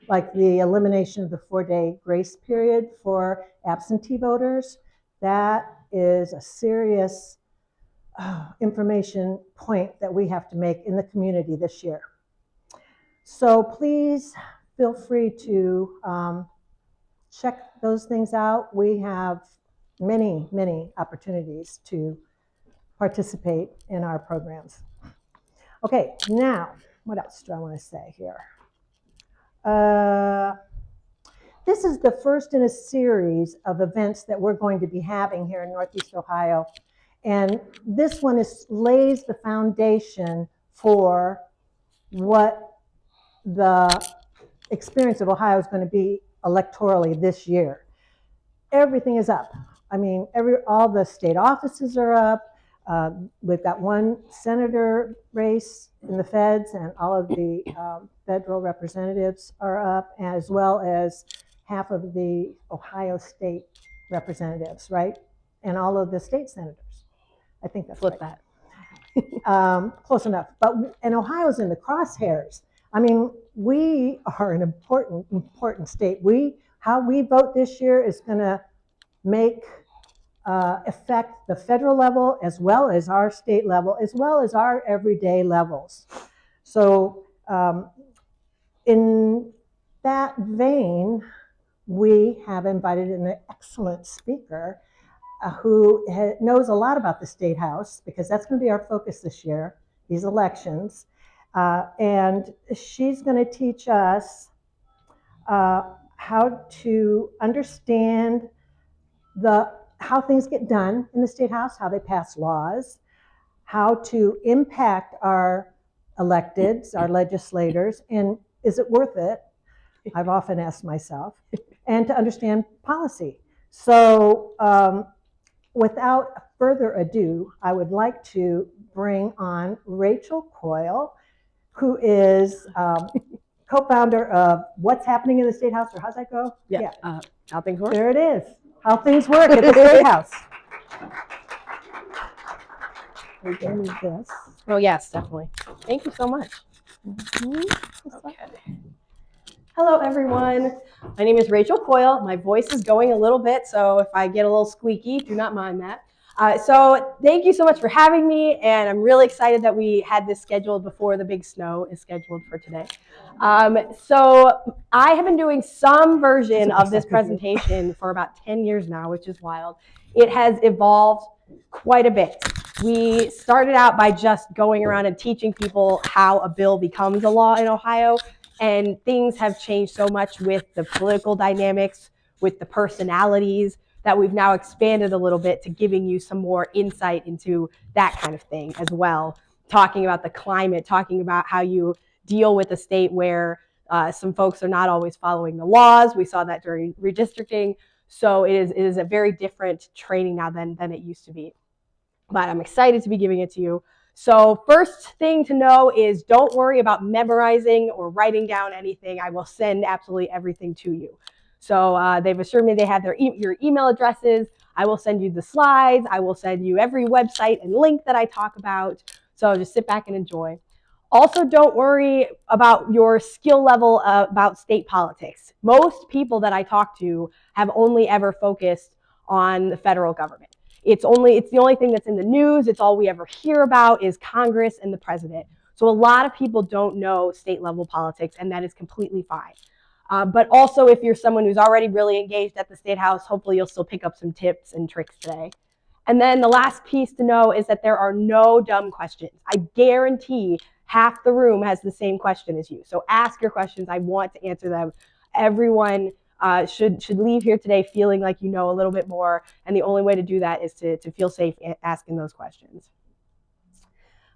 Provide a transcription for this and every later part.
like the elimination of the 4-day grace period for absentee voters. That is a serious information point that we have to make in the community this year. So please feel free to check those things out. We have many, many opportunities to participate in our programs. Okay, now, what else do I want to say here? This is the first in a series of events that we're going to be having here in Northeast Ohio. And this one lays the foundation for what the experience of Ohio is going to be electorally this year. Everything is up. I mean, all the state offices are up. We've got one senator race in the feds, and all of the federal representatives are up, as well as half of the Ohio state representatives, right? And all of the state senators. I think that's Flip right. that. Close enough. And Ohio's in the crosshairs. I mean, we are an important state. How we vote this year is going to affect the federal level as well as our state level, as well as our everyday levels. So in that vein, we have invited an excellent speaker who knows a lot about the Statehouse, because that's going to be our focus this year, these elections. And she's going to teach us how to understand how things get done in the Statehouse, how they pass laws, how to impact our electeds, our legislators, and is it worth it? I've often asked myself, and to understand policy. So without further ado, I would like to bring on Rachel Coyle, who is co-founder of What's Happening in the Statehouse, or how's that go? Yeah. How things work. There it is. How things work at the Statehouse. We're going to need this. Oh, yes, definitely. Thank you so much. Okay. Hello, everyone. My name is Rachel Coyle. My voice is going a little bit, so if I get a little squeaky, do not mind that. So thank you so much for having me, and I'm really excited that we had this scheduled before the big snow is scheduled for today. So I have been doing some version of this presentation for about 10 years now, which is wild. It has evolved quite a bit. We started out by just going around and teaching people how a bill becomes a law in Ohio, and things have changed so much with the political dynamics, with the personalities, that we've now expanded a little bit to giving you some more insight into that kind of thing as well. Talking about the climate, talking about how you deal with a state where some folks are not always following the laws. We saw that during redistricting. So it is a very different training now than it used to be. But I'm excited to be giving it to you. So first thing to know is don't worry about memorizing or writing down anything. I will send absolutely everything to you. So they've assured me they have your email addresses. I will send you the slides. I will send you every website and link that I talk about. So just sit back and enjoy. Also, don't worry about your skill level about state politics. Most people that I talk to have only ever focused on the federal government. It's the only thing that's in the news. It's all we ever hear about is Congress and the president. So a lot of people don't know state level politics, and that is completely fine. But also, if you're someone who's already really engaged at the Statehouse, hopefully you'll still pick up some tips and tricks today. And then the last piece to know is that there are no dumb questions. I guarantee half the room has the same question as you. So ask your questions. I want to answer them. Everyone should leave here today feeling like you know a little bit more, and the only way to do that is to feel safe asking those questions.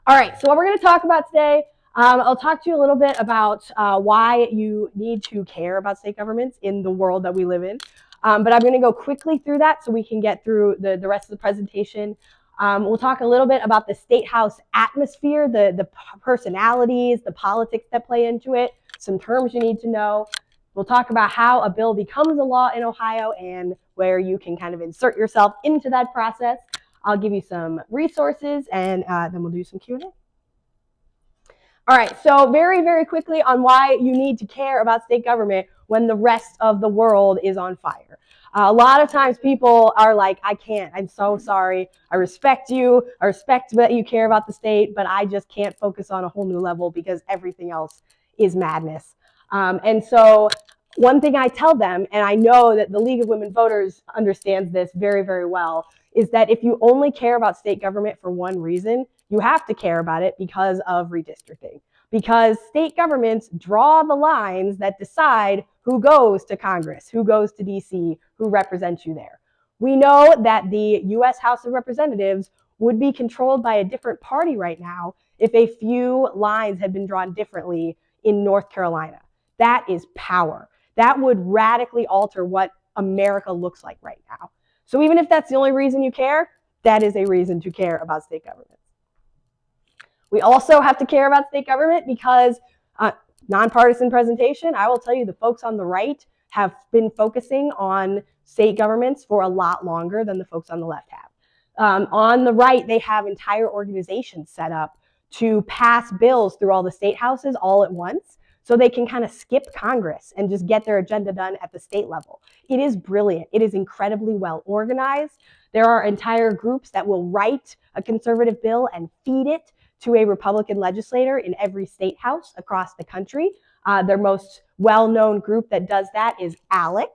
All right, so what we're going to talk about today, I'll talk to you a little bit about why you need to care about state governments in the world that we live in. But I'm going to go quickly through that so we can get through the rest of the presentation. We'll talk a little bit about the Statehouse atmosphere, the personalities, the politics that play into it, some terms you need to know. We'll talk about how a bill becomes a law in Ohio and where you can kind of insert yourself into that process. I'll give you some resources, and then we'll do some Q&A. All All right, so very, very quickly on why you need to care about state government when the rest of the world is on fire. A lot of times people are like, I can't, I'm so sorry. I respect you. I respect that you care about the state, but I just can't focus on a whole new level because everything else is madness. And so one thing I tell them, and I know that the League of Women Voters understands this very, very well, is that if you only care about state government for one reason, you have to care about it because of redistricting. Because state governments draw the lines that decide who goes to Congress, who goes to DC, who represents you there. We know that the US House of Representatives would be controlled by a different party right now if a few lines had been drawn differently in North Carolina. That is power. That would radically alter what America looks like right now. So even if that's the only reason you care, that is a reason to care about state government. We also have to care about state government because nonpartisan presentation, I will tell you the folks on the right have been focusing on state governments for a lot longer than the folks on the left have. On the right, they have entire organizations set up to pass bills through all the state houses all at once so they can kind of skip Congress and just get their agenda done at the state level. It is brilliant. It is incredibly well organized. There are entire groups that will write a conservative bill and feed it to a Republican legislator in every state house across the country. Their most well-known group that does that is ALEC,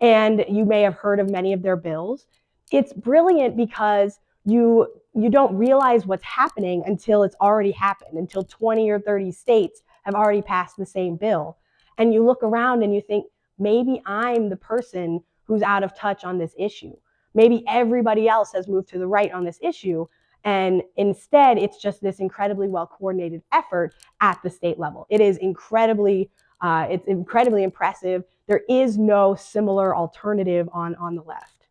and you may have heard of many of their bills. It's brilliant because you don't realize what's happening until it's already happened, until 20 or 30 states have already passed the same bill. And you look around and you think, maybe I'm the person who's out of touch on this issue. Maybe everybody else has moved to the right on this issue. And instead, it's just this incredibly well-coordinated effort at the state level. It is incredibly impressive. There is no similar alternative on the left.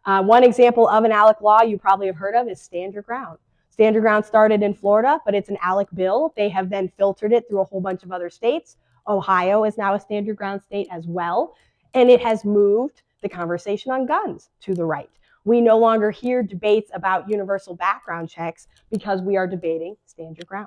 One example of an ALEC law you probably have heard of is Stand Your Ground. Stand Your Ground started in Florida, but it's an ALEC bill. They have then filtered it through a whole bunch of other states. Ohio is now a Stand Your Ground state as well. And it has moved the conversation on guns to the right. We no longer hear debates about universal background checks because we are debating Stand Your Ground.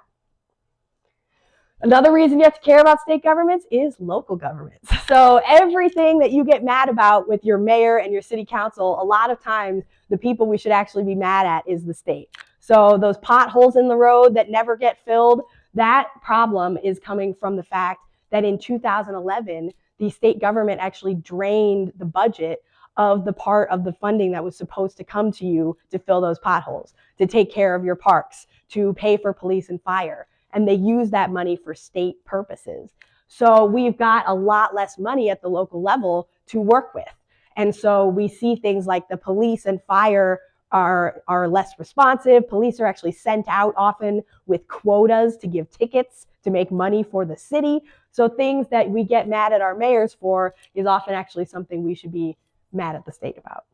Another reason you have to care about state governments is local governments. So everything that you get mad about with your mayor and your city council, a lot of times the people we should actually be mad at is the state. So those potholes in the road that never get filled, that problem is coming from the fact that in 2011, the state government actually drained the budget of the part of the funding that was supposed to come to you to fill those potholes, to take care of your parks, to pay for police and fire. And they use that money for state purposes. So we've got a lot less money at the local level to work with. And so we see things like the police and fire are less responsive. Police are actually sent out often with quotas to give tickets to make money for the city. So things that we get mad at our mayors for is often actually something we should be mad at the state about.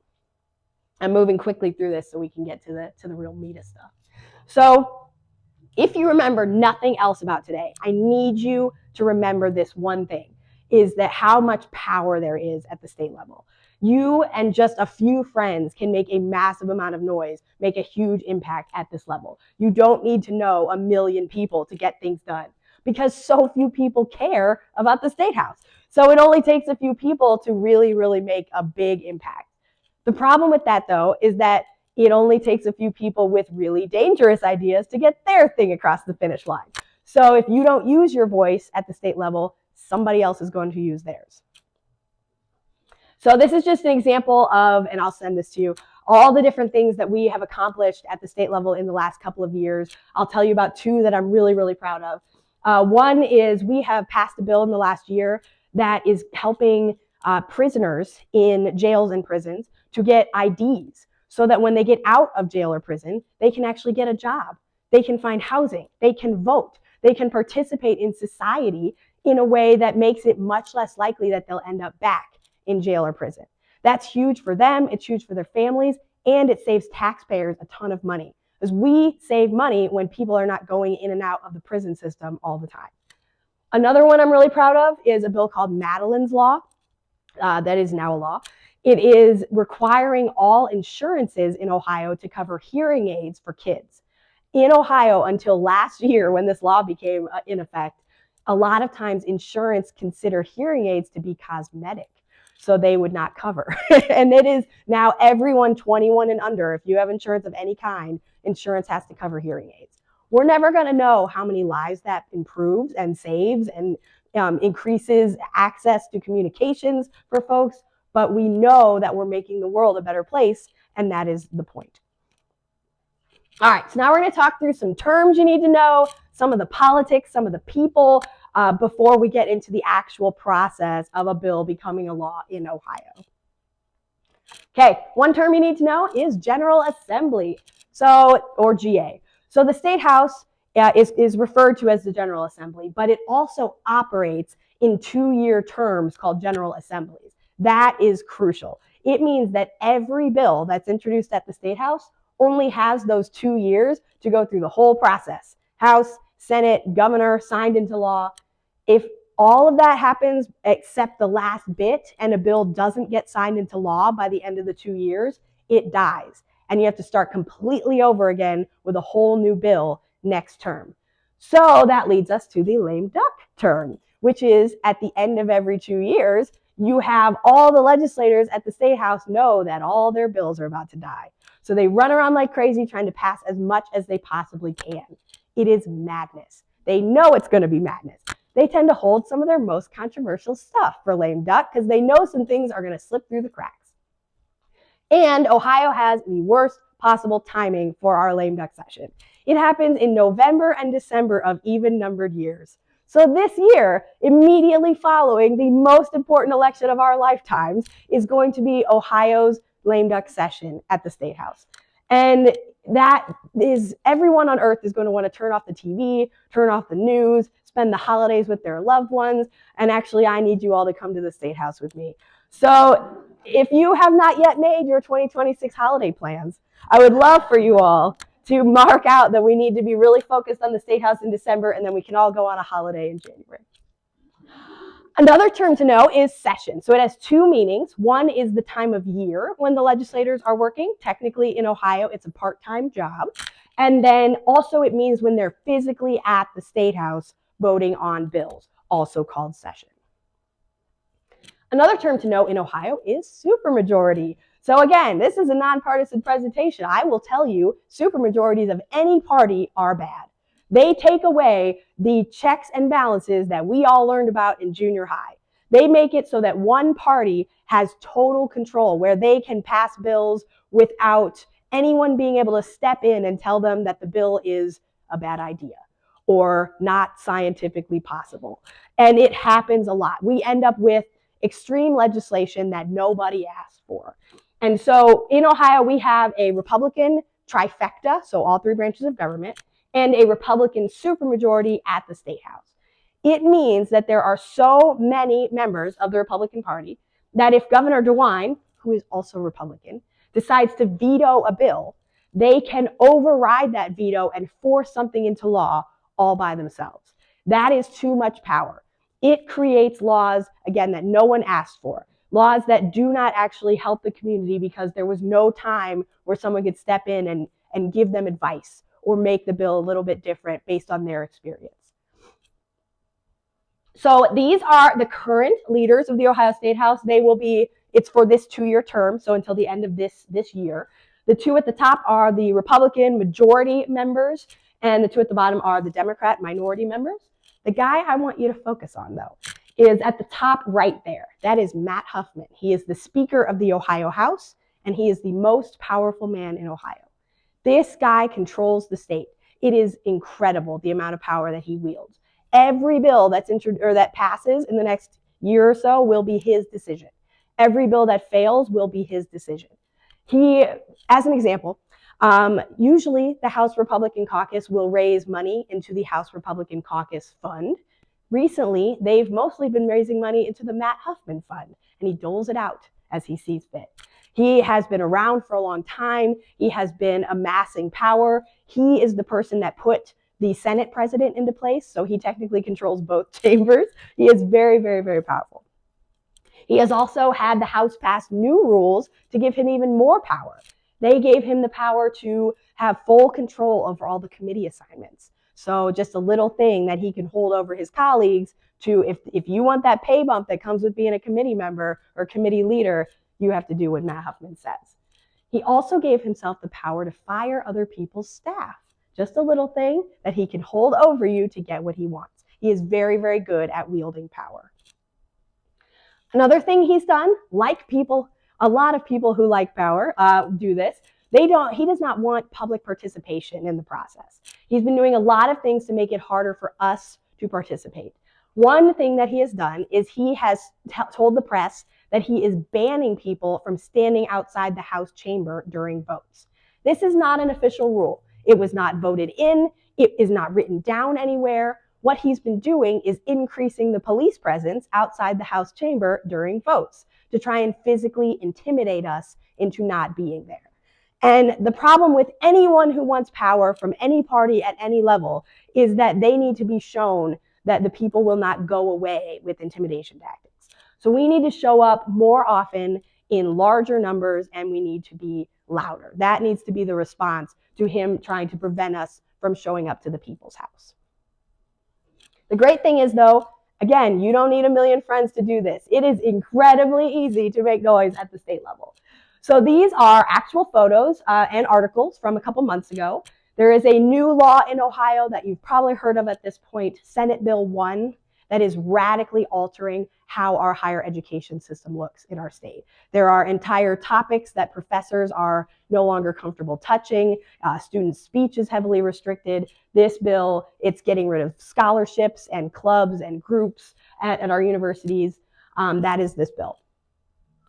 I'm moving quickly through this so we can get to the real meat of stuff. So if you remember nothing else about today, I need you to remember this one thing, is that how much power there is at the state level. You and just a few friends can make a massive amount of noise, make a huge impact at this level. You don't need to know 1 million people to get things done because so few people care about the State House. So it only takes a few people to really, really make a big impact. The problem with that, though, is that it only takes a few people with really dangerous ideas to get their thing across the finish line. So if you don't use your voice at the state level, somebody else is going to use theirs. So this is just an example of, and I'll send this to you, all the different things that we have accomplished at the state level in the last couple of years. I'll tell you about two that I'm really, really proud of. One is we have passed a bill in the last year that is helping prisoners in jails and prisons to get IDs so that when they get out of jail or prison, they can actually get a job. They can find housing. They can vote. They can participate in society in a way that makes it much less likely that they'll end up back in jail or prison. That's huge for them. It's huge for their families, and it saves taxpayers a ton of money because we save money when people are not going in and out of the prison system all the time. Another one I'm really proud of is a bill called Madeline's Law. That is now a law. It is requiring all insurances in Ohio to cover hearing aids for kids. In Ohio, until last year when this law became in effect, a lot of times insurance consider hearing aids to be cosmetic, so they would not cover. And it is now everyone 21 and under, if you have insurance of any kind, insurance has to cover hearing aids. We're never going to know how many lives that improves and saves and increases access to communications for folks, but we know that we're making the world a better place, and that is the point. All right, so now we're going to talk through some terms you need to know, some of the politics, some of the people, before we get into the actual process of a bill becoming a law in Ohio. Okay, one term you need to know is General Assembly, or GA. So the State House is referred to as the General Assembly, but it also operates in 2-year terms called General Assemblies. That is crucial. It means that every bill that's introduced at the State House only has those 2 years to go through the whole process. House, Senate, governor, signed into law. If all of that happens except the last bit and a bill doesn't get signed into law by the end of the 2 years, it dies. And you have to start completely over again with a whole new bill next term. So that leads us to the lame duck term, which is at the end of every 2 years, you have all the legislators at the State House know that all their bills are about to die. So they run around like crazy trying to pass as much as they possibly can. It is madness. They know it's going to be madness. They tend to hold some of their most controversial stuff for lame duck because they know some things are going to slip through the cracks. And Ohio has the worst possible timing for our lame duck session. It happens in November and December of even-numbered years. So this year, immediately following the most important election of our lifetimes, is going to be Ohio's lame duck session at the State House. And that is, everyone on earth is going to want to turn off the TV, turn off the news, spend the holidays with their loved ones. And actually, I need you all to come to the State House with me. So if you have not yet made your 2026 holiday plans, I would love for you all to mark out that we need to be really focused on the State House in December, and then we can all go on a holiday in January. Another term to know is session. So it has 2 meanings. One is the time of year when the legislators are working. Technically in Ohio, it's a part-time job. And then also it means when they're physically at the State House voting on bills, also called session. Another term to know in Ohio is supermajority. So again, this is a nonpartisan presentation. I will tell you, supermajorities of any party are bad. They take away the checks and balances that we all learned about in junior high. They make it so that one party has total control, where they can pass bills without anyone being able to step in and tell them that the bill is a bad idea or not scientifically possible. And it happens a lot. We end up with extreme legislation that nobody asked for. And so in Ohio, we have a Republican trifecta, so all 3 branches of government, and a Republican supermajority at the State House. It means that there are so many members of the Republican Party that if Governor DeWine, who is also Republican, decides to veto a bill, they can override that veto and force something into law all by themselves. That is too much power. It creates laws, again, that no one asked for. Laws that do not actually help the community because there was no time where someone could step in and give them advice or make the bill a little bit different based on their experience. So these are the current leaders of the Ohio State House. It's for this 2-year term, so until the end of this year. The 2 at the top are the Republican majority members, and the 2 at the bottom are the Democrat minority members. The guy I want you to focus on, though, is at the top right there. That is Matt Huffman. He is the Speaker of the Ohio House, and he is the most powerful man in Ohio. This guy controls the state. It is incredible the amount of power that he wields. Every bill that passes in the next year or so will be his decision. Every bill that fails will be his decision. As an example, usually the House Republican Caucus will raise money into the House Republican Caucus Fund. Recently, they've mostly been raising money into the Matt Huffman Fund, and he doles it out as he sees fit. He has been around for a long time. He has been amassing power. He is the person that put the Senate president into place, so he technically controls both chambers. He is very, very, very powerful. He has also had the House pass new rules to give him even more power. They gave him the power to have full control over all the committee assignments. So just a little thing that he can hold over his colleagues to, if you want that pay bump that comes with being a committee member or committee leader, you have to do what Matt Huffman says. He also gave himself the power to fire other people's staff. Just a little thing that he can hold over you to get what he wants. He is very, very good at wielding power. Another thing he's done, like people, a lot of people who like power do this, he does not want public participation in the process. He's been doing a lot of things to make it harder for us to participate. One thing that he has done is he has told the press that he is banning people from standing outside the House chamber during votes. This is not an official rule. It was not voted in. It is not written down anywhere. What he's been doing is increasing the police presence outside the House chamber during votes to try and physically intimidate us into not being there. And the problem with anyone who wants power from any party at any level is that they need to be shown that the people will not go away with intimidation tactics. So we need to show up more often in larger numbers, and we need to be louder. That needs to be the response to him trying to prevent us from showing up to the people's house. The great thing is, though, again, you don't need a million friends to do this. It is incredibly easy to make noise at the state level. So these are actual photos and articles from a couple months ago. There is a new law in Ohio that you've probably heard of at this point, Senate Bill 1, that is radically altering how our higher education system looks in our state. There are entire topics that professors are no longer comfortable touching. Student speech is heavily restricted. This bill, it's getting rid of scholarships and clubs and groups at our universities. That is this bill.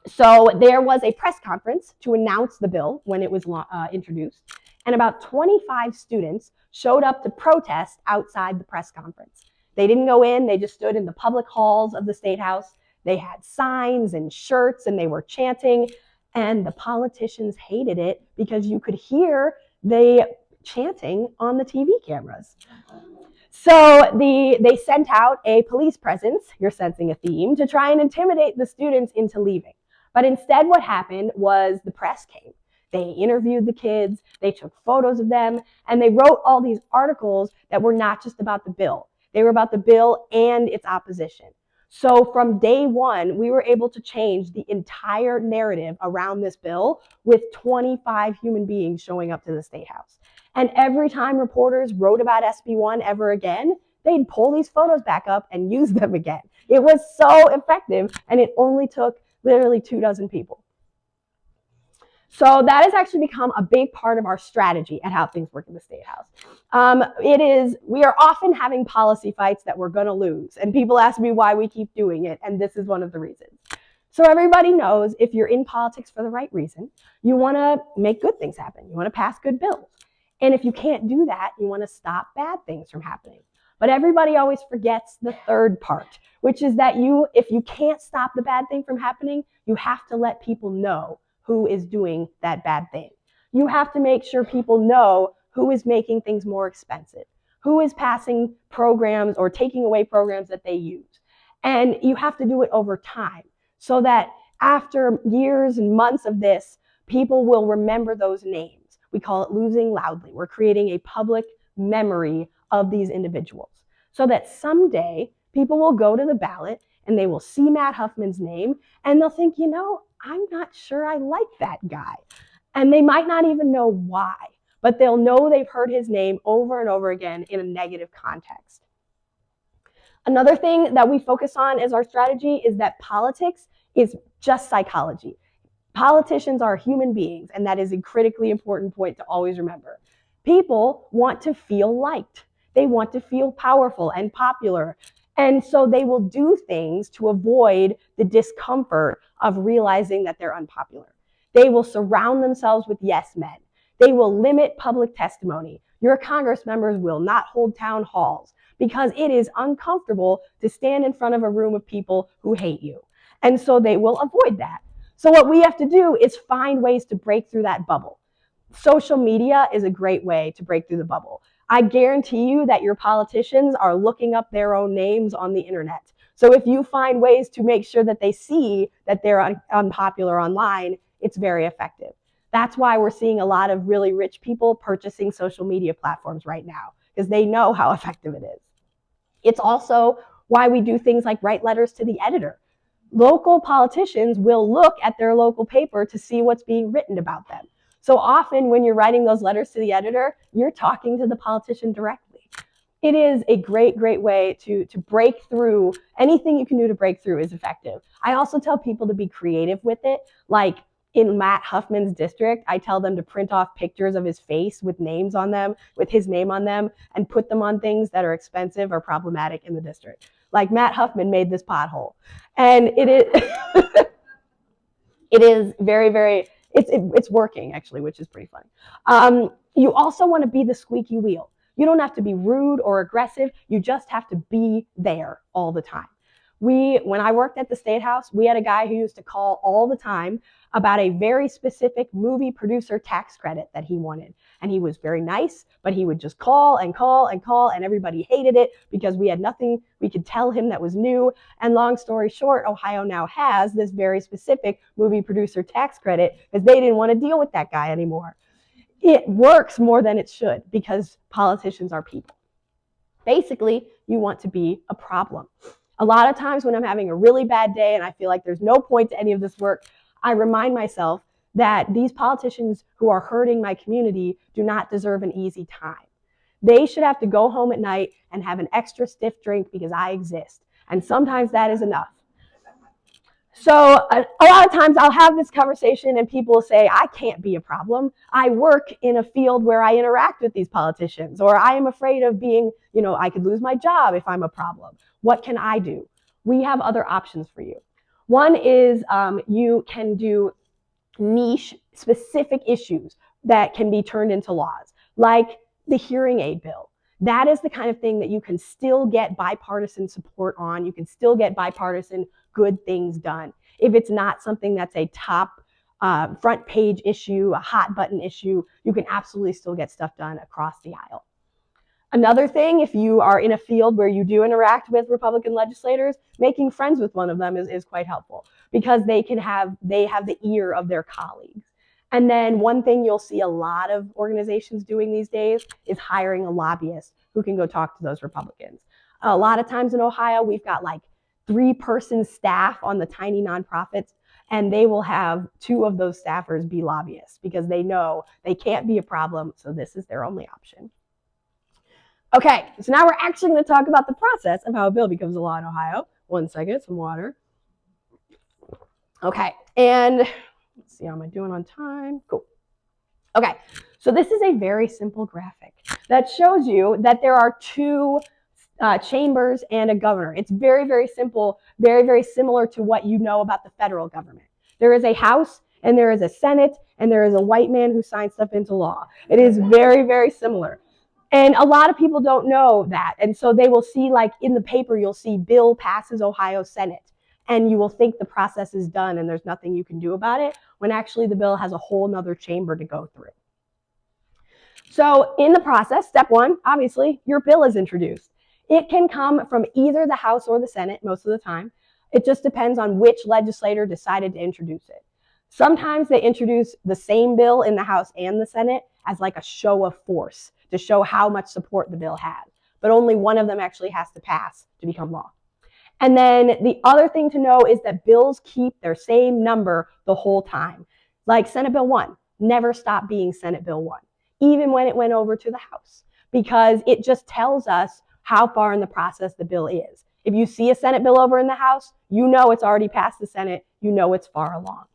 So there was a press conference to announce the bill when it was introduced, and about 25 students showed up to protest outside the press conference. They didn't go in, they just stood in the public halls of the Statehouse. They had signs and shirts and they were chanting, and the politicians hated it because you could hear the chanting on the TV cameras. So they sent out a police presence, you're sensing a theme, to try and intimidate the students into leaving. But instead what happened was the press came. They interviewed the kids, they took photos of them, and they wrote all these articles that were not just about the bill. They were about the bill and its opposition. So from day one, we were able to change the entire narrative around this bill with 25 human beings showing up to the Statehouse. And every time reporters wrote about SB1 ever again, they'd pull these photos back up and use them again. It was so effective, and it only took literally 24 people. So that has actually become a big part of our strategy at how things work in the Statehouse. We are often having policy fights that we're going to lose, and people ask me why we keep doing it, and this is one of the reasons. So everybody knows if you're in politics for the right reason, you want to make good things happen. You want to pass good bills. And if you can't do that, you want to stop bad things from happening. But everybody always forgets the third part, which is that if you can't stop the bad thing from happening, you have to let people know who is doing that bad thing. You have to make sure people know who is making things more expensive, who is passing programs or taking away programs that they use. And you have to do it over time so that after years and months of this, people will remember those names. We call it losing loudly. We're creating a public memory of these individuals so that someday people will go to the ballot and they will see Matt Huffman's name and they'll think, I'm not sure I like that guy. And they might not even know why, but they'll know they've heard his name over and over again in a negative context. Another thing that we focus on as our strategy is that politics is just psychology. Politicians are human beings, and that is a critically important point to always remember. People want to feel liked. They want to feel powerful and popular. And so they will do things to avoid the discomfort of realizing that they're unpopular. They will surround themselves with yes men. They will limit public testimony. Your Congress members will not hold town halls because it is uncomfortable to stand in front of a room of people who hate you. And so they will avoid that. So what we have to do is find ways to break through that bubble. Social media is a great way to break through the bubble. I guarantee you that your politicians are looking up their own names on the internet. So if you find ways to make sure that they see that they're unpopular online, it's very effective. That's why we're seeing a lot of really rich people purchasing social media platforms right now, because they know how effective it is. It's also why we do things like write letters to the editor. Local politicians will look at their local paper to see what's being written about them. So often when you're writing those letters to the editor, you're talking to the politician directly. It is a great, great way to break through. Anything you can do to break through is effective. I also tell people to be creative with it. Like in Matt Huffman's district, I tell them to print off pictures of his face with names on them, with his name on them, and put them on things that are expensive or problematic in the district. Like Matt Huffman made this pothole. And it is, it is very, very, it's working actually, which is pretty funny. You also want to be the squeaky wheel. You don't have to be rude or aggressive. You just have to be there all the time. When I worked at the Statehouse, we had a guy who used to call all the time about a very specific movie producer tax credit that he wanted. And he was very nice, but he would just call and call and call, and everybody hated it because we had nothing we could tell him that was new. And long story short, Ohio now has this very specific movie producer tax credit because they didn't want to deal with that guy anymore. It works more than it should because politicians are people. Basically, you want to be a problem. A lot of times when I'm having a really bad day and I feel like there's no point to any of this work, I remind myself that these politicians who are hurting my community do not deserve an easy time. They should have to go home at night and have an extra stiff drink because I exist. And sometimes that is enough. So a lot of times I'll have this conversation and people will say, I can't be a problem. I work in a field where I interact with these politicians, or I am afraid of being, I could lose my job if I'm a problem. What can I do? We have other options for you. One is you can do niche specific issues that can be turned into laws, like the hearing aid bill. That is the kind of thing that you can still get bipartisan support on. You can still get bipartisan good things done. If it's not something that's a top front page issue, a hot button issue, you can absolutely still get stuff done across the aisle. Another thing, if you are in a field where you do interact with Republican legislators, making friends with one of them is quite helpful because they have the ear of their colleagues. And then one thing you'll see a lot of organizations doing these days is hiring a lobbyist who can go talk to those Republicans. A lot of times in Ohio, we've got like 3-person staff on the tiny nonprofits, and they will have 2 of those staffers be lobbyists because they know they can't be a problem, so this is their only option. Okay, so now we're actually going to talk about the process of how a bill becomes a law in Ohio. One second, some water. Okay, and let's see, how am I doing on time? Cool. Okay, so this is a very simple graphic that shows you that there are 2 chambers and a governor. It's very, very simple, very, very similar to what you know about the federal government. There is a House and there is a Senate and there is a white man who signs stuff into law. It is very, very similar. And a lot of people don't know that. And so they will see, like in the paper, you'll see bill passes Ohio Senate. And you will think the process is done and there's nothing you can do about it, when actually the bill has a whole nother chamber to go through. So in the process, step 1, obviously, your bill is introduced. It can come from either the House or the Senate most of the time. It just depends on which legislator decided to introduce it. Sometimes they introduce the same bill in the House and the Senate as like a show of force to show how much support the bill has. But only one of them actually has to pass to become law. And then the other thing to know is that bills keep their same number the whole time. Like Senate Bill 1 never stopped being Senate Bill 1, even when it went over to the House, because it just tells us how far in the process the bill is. If you see a Senate bill over in the House, you know it's already passed the Senate, you know it's far along.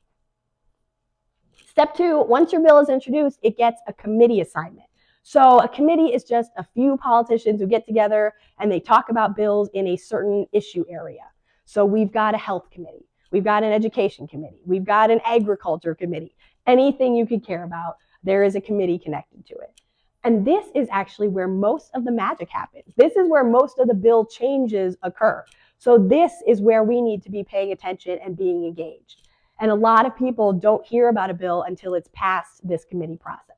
Step 2, once your bill is introduced, it gets a committee assignment. So a committee is just a few politicians who get together and they talk about bills in a certain issue area. So we've got a health committee, we've got an education committee, we've got an agriculture committee. Anything you could care about, there is a committee connected to it. And this is actually where most of the magic happens. This is where most of the bill changes occur. So this is where we need to be paying attention and being engaged. And a lot of people don't hear about a bill until it's past this committee process.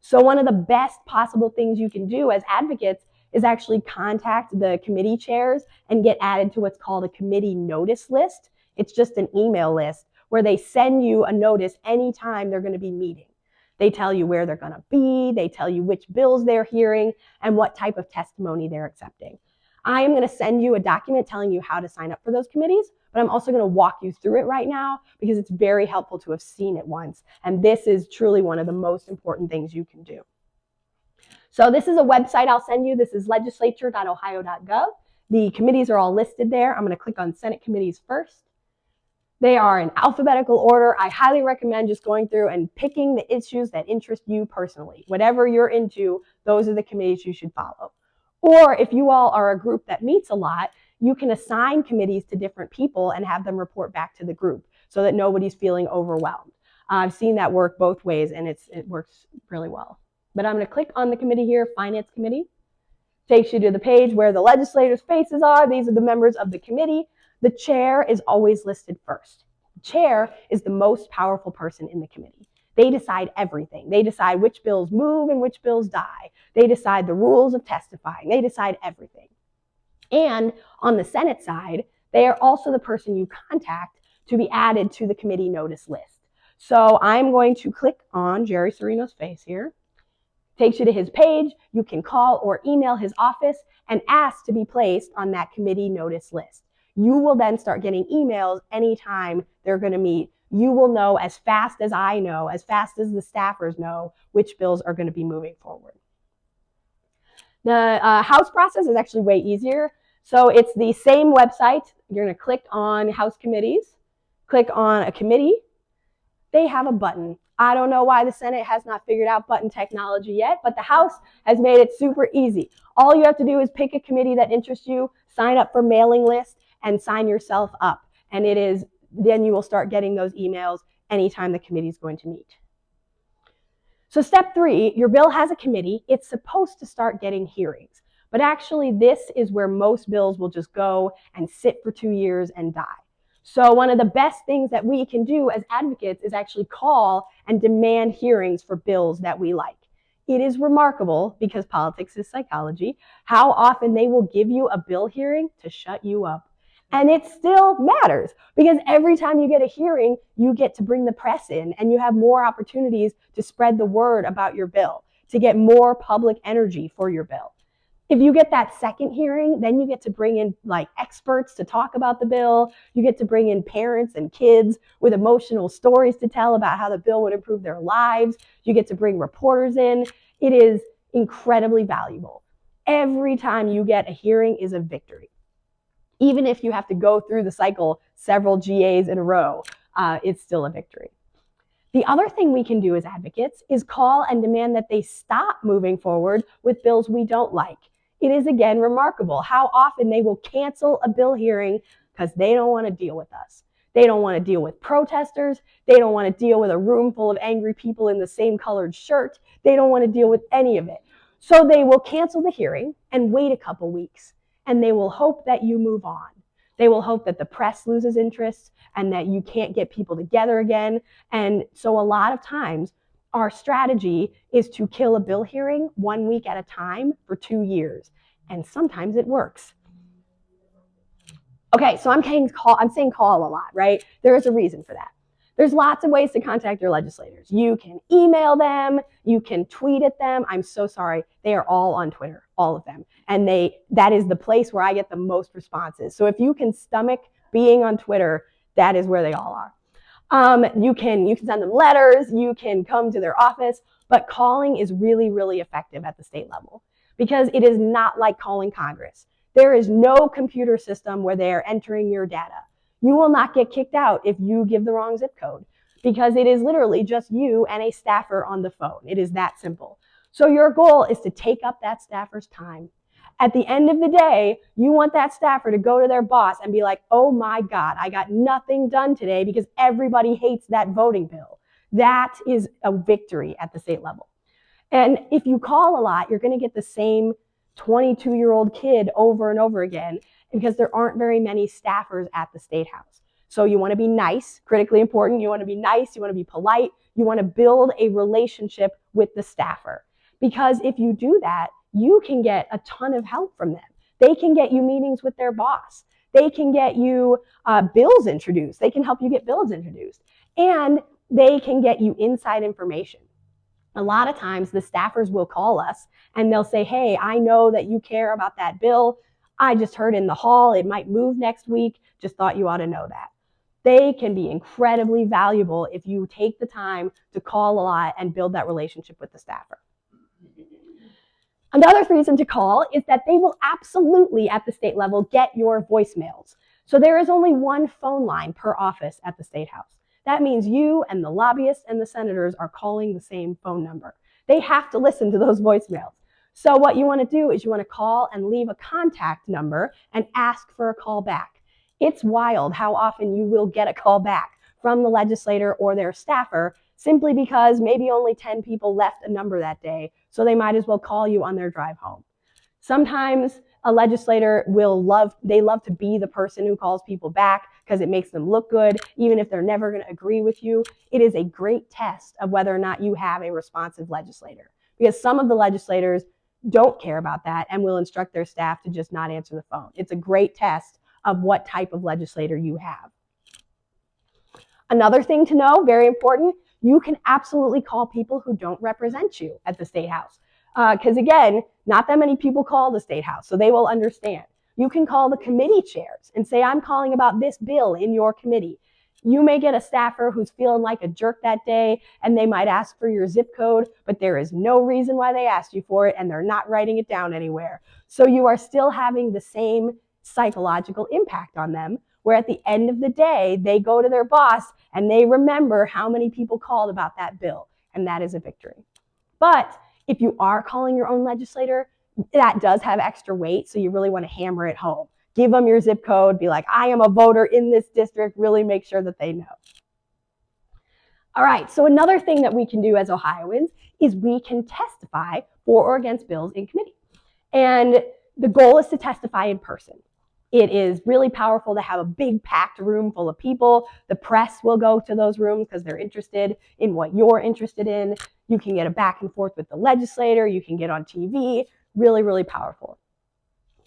So one of the best possible things you can do as advocates is actually contact the committee chairs and get added to what's called a committee notice list. It's just an email list where they send you a notice anytime they're going to be meeting. They tell you where they're going to be, they tell you which bills they're hearing, and what type of testimony they're accepting. I am going to send you a document telling you how to sign up for those committees, but I'm also going to walk you through it right now because it's very helpful to have seen it once. And this is truly one of the most important things you can do. So this is a website I'll send you. This is legislature.ohio.gov. The committees are all listed there. I'm going to click on Senate committees first. They are in alphabetical order. I highly recommend just going through and picking the issues that interest you personally. Whatever you're into, those are the committees you should follow. Or if you all are a group that meets a lot, you can assign committees to different people and have them report back to the group so that nobody's feeling overwhelmed. I've seen that work both ways, and it works really well. But I'm going to click on the committee here, Finance Committee. Takes you to the page where the legislators' faces are. These are the members of the committee. The chair is always listed first. The chair is the most powerful person in the committee. They decide everything. They decide which bills move and which bills die. They decide the rules of testifying. They decide everything. And on the Senate side, they are also the person you contact to be added to the committee notice list. So I'm going to click on Jerry Serino's face here. Takes you to his page. You can call or email his office and ask to be placed on that committee notice list. You will then start getting emails anytime they're going to meet. You will know as fast as I know, as fast as the staffers know, which bills are going to be moving forward. The House process is actually way easier. So it's the same website. You're going to click on House committees, click on a committee. They have a button. I don't know why the Senate has not figured out button technology yet, but the House has made it super easy. All you have to do is pick a committee that interests you, sign up for mailing list, and sign yourself up. And then you will start getting those emails anytime the committee is going to meet. So step 3, your bill has a committee. It's supposed to start getting hearings. But actually, this is where most bills will just go and sit for 2 years and die. So one of the best things that we can do as advocates is actually call and demand hearings for bills that we like. It is remarkable, because politics is psychology, how often they will give you a bill hearing to shut you up. And it still matters, because every time you get a hearing, you get to bring the press in and you have more opportunities to spread the word about your bill, to get more public energy for your bill. If you get that second hearing, then you get to bring in like experts to talk about the bill. You get to bring in parents and kids with emotional stories to tell about how the bill would improve their lives. You get to bring reporters in. It is incredibly valuable. Every time you get a hearing is a victory. Even if you have to go through the cycle several GAs in a row, it's still a victory. The other thing we can do as advocates is call and demand that they stop moving forward with bills we don't like. It is, again, remarkable how often they will cancel a bill hearing because they don't want to deal with us. They don't want to deal with protesters. They don't want to deal with a room full of angry people in the same colored shirt. They don't want to deal with any of it. So they will cancel the hearing and wait a couple weeks, and they will hope that you move on. They will hope that the press loses interest and that you can't get people together again. And so a lot of times, our strategy is to kill a bill hearing 1 week at a time for 2 years. And sometimes it works. Okay, so I'm saying call a lot, right? There is a reason for that. There's lots of ways to contact your legislators. You can email them, you can tweet at them. I'm so sorry. They are all on Twitter, all of them. And that is the place where I get the most responses. So if you can stomach being on Twitter, that is where they all are. You can send them letters, you can come to their office, but calling is really, really effective at the state level because it is not like calling Congress. There is no computer system where they are entering your data. You will not get kicked out if you give the wrong zip code because it is literally just you and a staffer on the phone. It is that simple. So your goal is to take up that staffer's time. At the end of the day, you want that staffer to go to their boss and be like, oh my God, I got nothing done today because everybody hates that voting bill. That is a victory at the state level. And if you call a lot, you're going to get the same 22-year-old kid over and over again because there aren't very many staffers at the Statehouse. So you want to be nice, critically important. You want to be nice. You want to be polite. You want to build a relationship with the staffer. Because if you do that, you can get a ton of help from them. They can get you meetings with their boss. They can get you bills introduced. They can help you get bills introduced. And they can get you inside information. A lot of times the staffers will call us and they'll say, hey, I know that you care about that bill. I just heard in the hall it might move next week. Just thought you ought to know that. They can be incredibly valuable if you take the time to call a lot and build that relationship with the staffer. Another reason to call is that they will absolutely at the state level get your voicemails. So there is only one phone line per office at the Statehouse. That means you and the lobbyists and the senators are calling the same phone number. They have to listen to those voicemails. So what you want to do is you want to call and leave a contact number and ask for a call back. It's wild how often you will get a call back from the legislator or their staffer simply because maybe only 10 people left a number that day, so they might as well call you on their drive home. Sometimes a legislator love to be the person who calls people back because it makes them look good, even if they're never going to agree with you. It is a great test of whether or not you have a responsive legislator, because some of the legislators don't care about that and will instruct their staff to just not answer the phone. It's a great test of what type of legislator you have. Another thing to know, very important, you can absolutely call people who don't represent you at the Statehouse. Because again, not that many people call the Statehouse, so they will understand. You can call the committee chairs and say, I'm calling about this bill in your committee. You may get a staffer who's feeling like a jerk that day, and they might ask for your zip code, but there is no reason why they asked you for it, and they're not writing it down anywhere. So you are still having the same psychological impact on them, where at the end of the day, they go to their boss and they remember how many people called about that bill, and that is a victory. But if you are calling your own legislator, that does have extra weight, so you really want to hammer it home. Give them your zip code, be like, I am a voter in this district, really make sure that they know. All right, so another thing that we can do as Ohioans is we can testify for or against bills in committee. And the goal is to testify in person. It is really powerful to have a big packed room full of people. The press will go to those rooms because they're interested in what you're interested in. You can get a back and forth with the legislator. You can get on TV. Really, really powerful.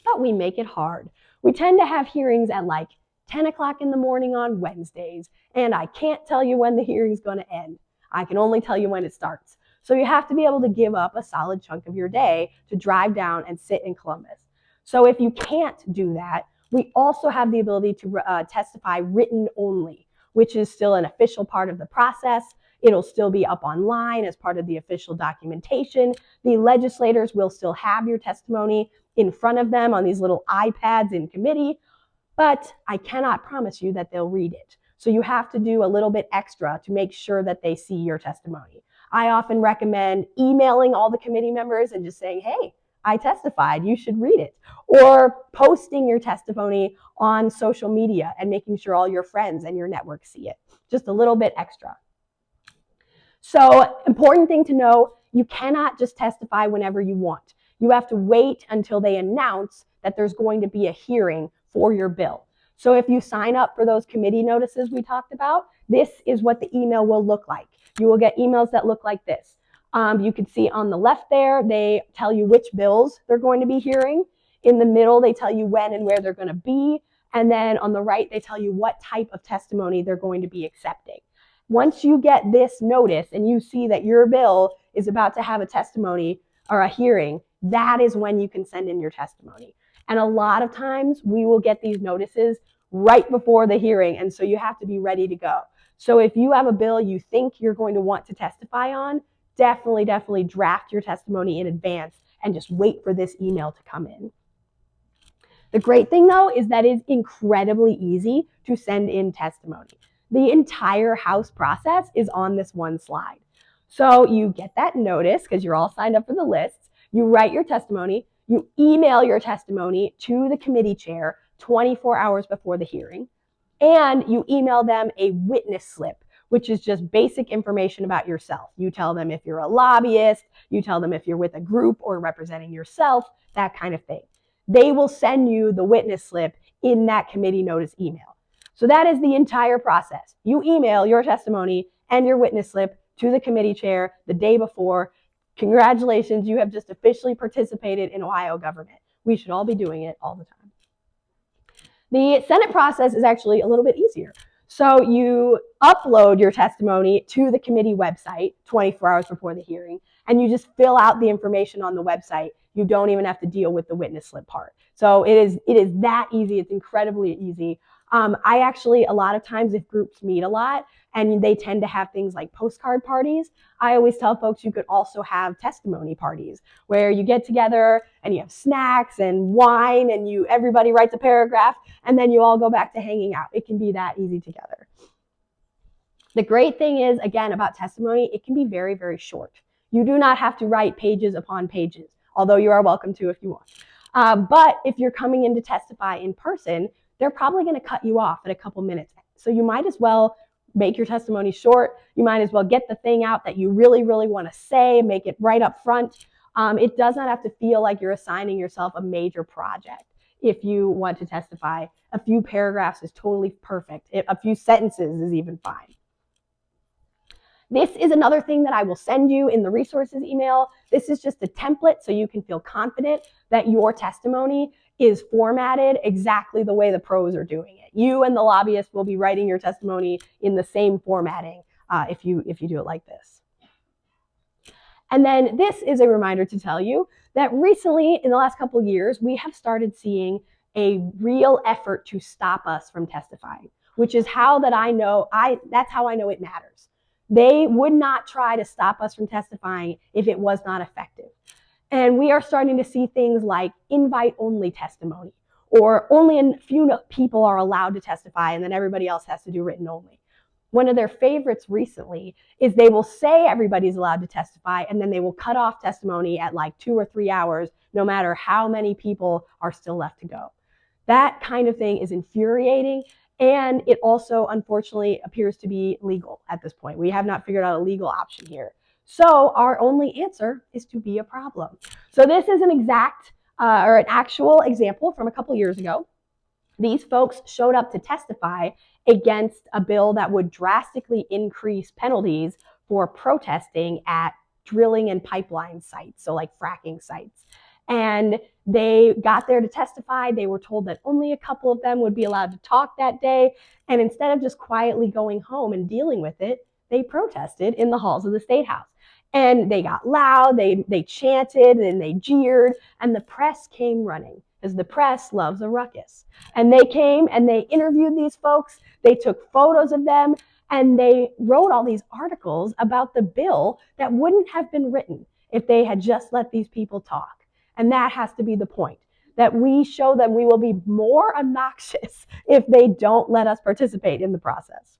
But we make it hard. We tend to have hearings at like 10 o'clock in the morning on Wednesdays, and I can't tell you when the hearing's going to end. I can only tell you when it starts. So you have to be able to give up a solid chunk of your day to drive down and sit in Columbus. So if you can't do that, we also have the ability to testify written only, which is still an official part of the process. It'll still be up online as part of the official documentation. The legislators will still have your testimony in front of them on these little iPads in committee, but I cannot promise you that they'll read it. So you have to do a little bit extra to make sure that they see your testimony. I often recommend emailing all the committee members and just saying, hey, I testified, you should read it. Or posting your testimony on social media and making sure all your friends and your network see it. Just a little bit extra. So, important thing to know, you cannot just testify whenever you want. You have to wait until they announce that there's going to be a hearing for your bill. So if you sign up for those committee notices we talked about, this is what the email will look like. You will get emails that look like this. You can see on the left there, they tell you which bills they're going to be hearing. In the middle, they tell you when and where they're going to be. And then on the right, they tell you what type of testimony they're going to be accepting. Once you get this notice and you see that your bill is about to have a testimony or a hearing, that is when you can send in your testimony. And a lot of times we will get these notices right before the hearing, and so you have to be ready to go. So if you have a bill you think you're going to want to testify on, definitely draft your testimony in advance and just wait for this email to come in. The great thing though is that it's incredibly easy to send in testimony. The entire House process is on this one slide. So you get that notice because you're all signed up for the lists, you write your testimony, you email your testimony to the committee chair 24 hours before the hearing, and you email them a witness slip, which is just basic information about yourself. You tell them if you're a lobbyist, you tell them if you're with a group or representing yourself, that kind of thing. They will send you the witness slip in that committee notice email. So that is the entire process. You email your testimony and your witness slip to the committee chair the day before. Congratulations, you have just officially participated in Ohio government. We should all be doing it all the time. The Senate process is actually a little bit easier. So you upload your testimony to the committee website 24 hours before the hearing, and you just fill out the information on the website. You don't even have to deal with the witness slip part. So it is that easy. It's incredibly easy. I actually, a lot of times, if groups meet a lot and they tend to have things like postcard parties, I always tell folks you could also have testimony parties where you get together and you have snacks and wine and everybody writes a paragraph and then you all go back to hanging out. It can be that easy together. The great thing is, again, about testimony, it can be very, very short. You do not have to write pages upon pages, although you are welcome to if you want. But if you're coming in to testify in person, they're probably going to cut you off at a couple minutes. So you might as well make your testimony short. You might as well get the thing out that you really, really want to say, make it right up front. It does not have to feel like you're assigning yourself a major project. If you want to testify, a few paragraphs is totally perfect. A few sentences is even fine. This is another thing that I will send you in the resources email. This is just a template so you can feel confident that your testimony is formatted exactly the way the pros are doing it. You and the lobbyist will be writing your testimony in the same formatting if you do it like this. And then this is a reminder to tell you that recently, in the last couple of years, we have started seeing a real effort to stop us from testifying, which is how that's how I know it matters. They would not try to stop us from testifying if it was not effective. And we are starting to see things like invite-only testimony, or only a few people are allowed to testify and then everybody else has to do written only. One of their favorites recently is they will say everybody's allowed to testify and then they will cut off testimony at like 2 or 3 hours, no matter how many people are still left to go. That kind of thing is infuriating. And it also, unfortunately, appears to be legal at this point. We have not figured out a legal option here. So our only answer is to be a problem. So this is an actual example from a couple years ago. These folks showed up to testify against a bill that would drastically increase penalties for protesting at drilling and pipeline sites, so like fracking sites. And they got there to testify. They were told that only a couple of them would be allowed to talk that day. And instead of just quietly going home and dealing with it, they protested in the halls of the Statehouse. And they got loud, they chanted, and they jeered, and the press came running, because the press loves a ruckus. And they came and they interviewed these folks, they took photos of them, and they wrote all these articles about the bill that wouldn't have been written if they had just let these people talk. And that has to be the point, that we show them we will be more obnoxious if they don't let us participate in the process.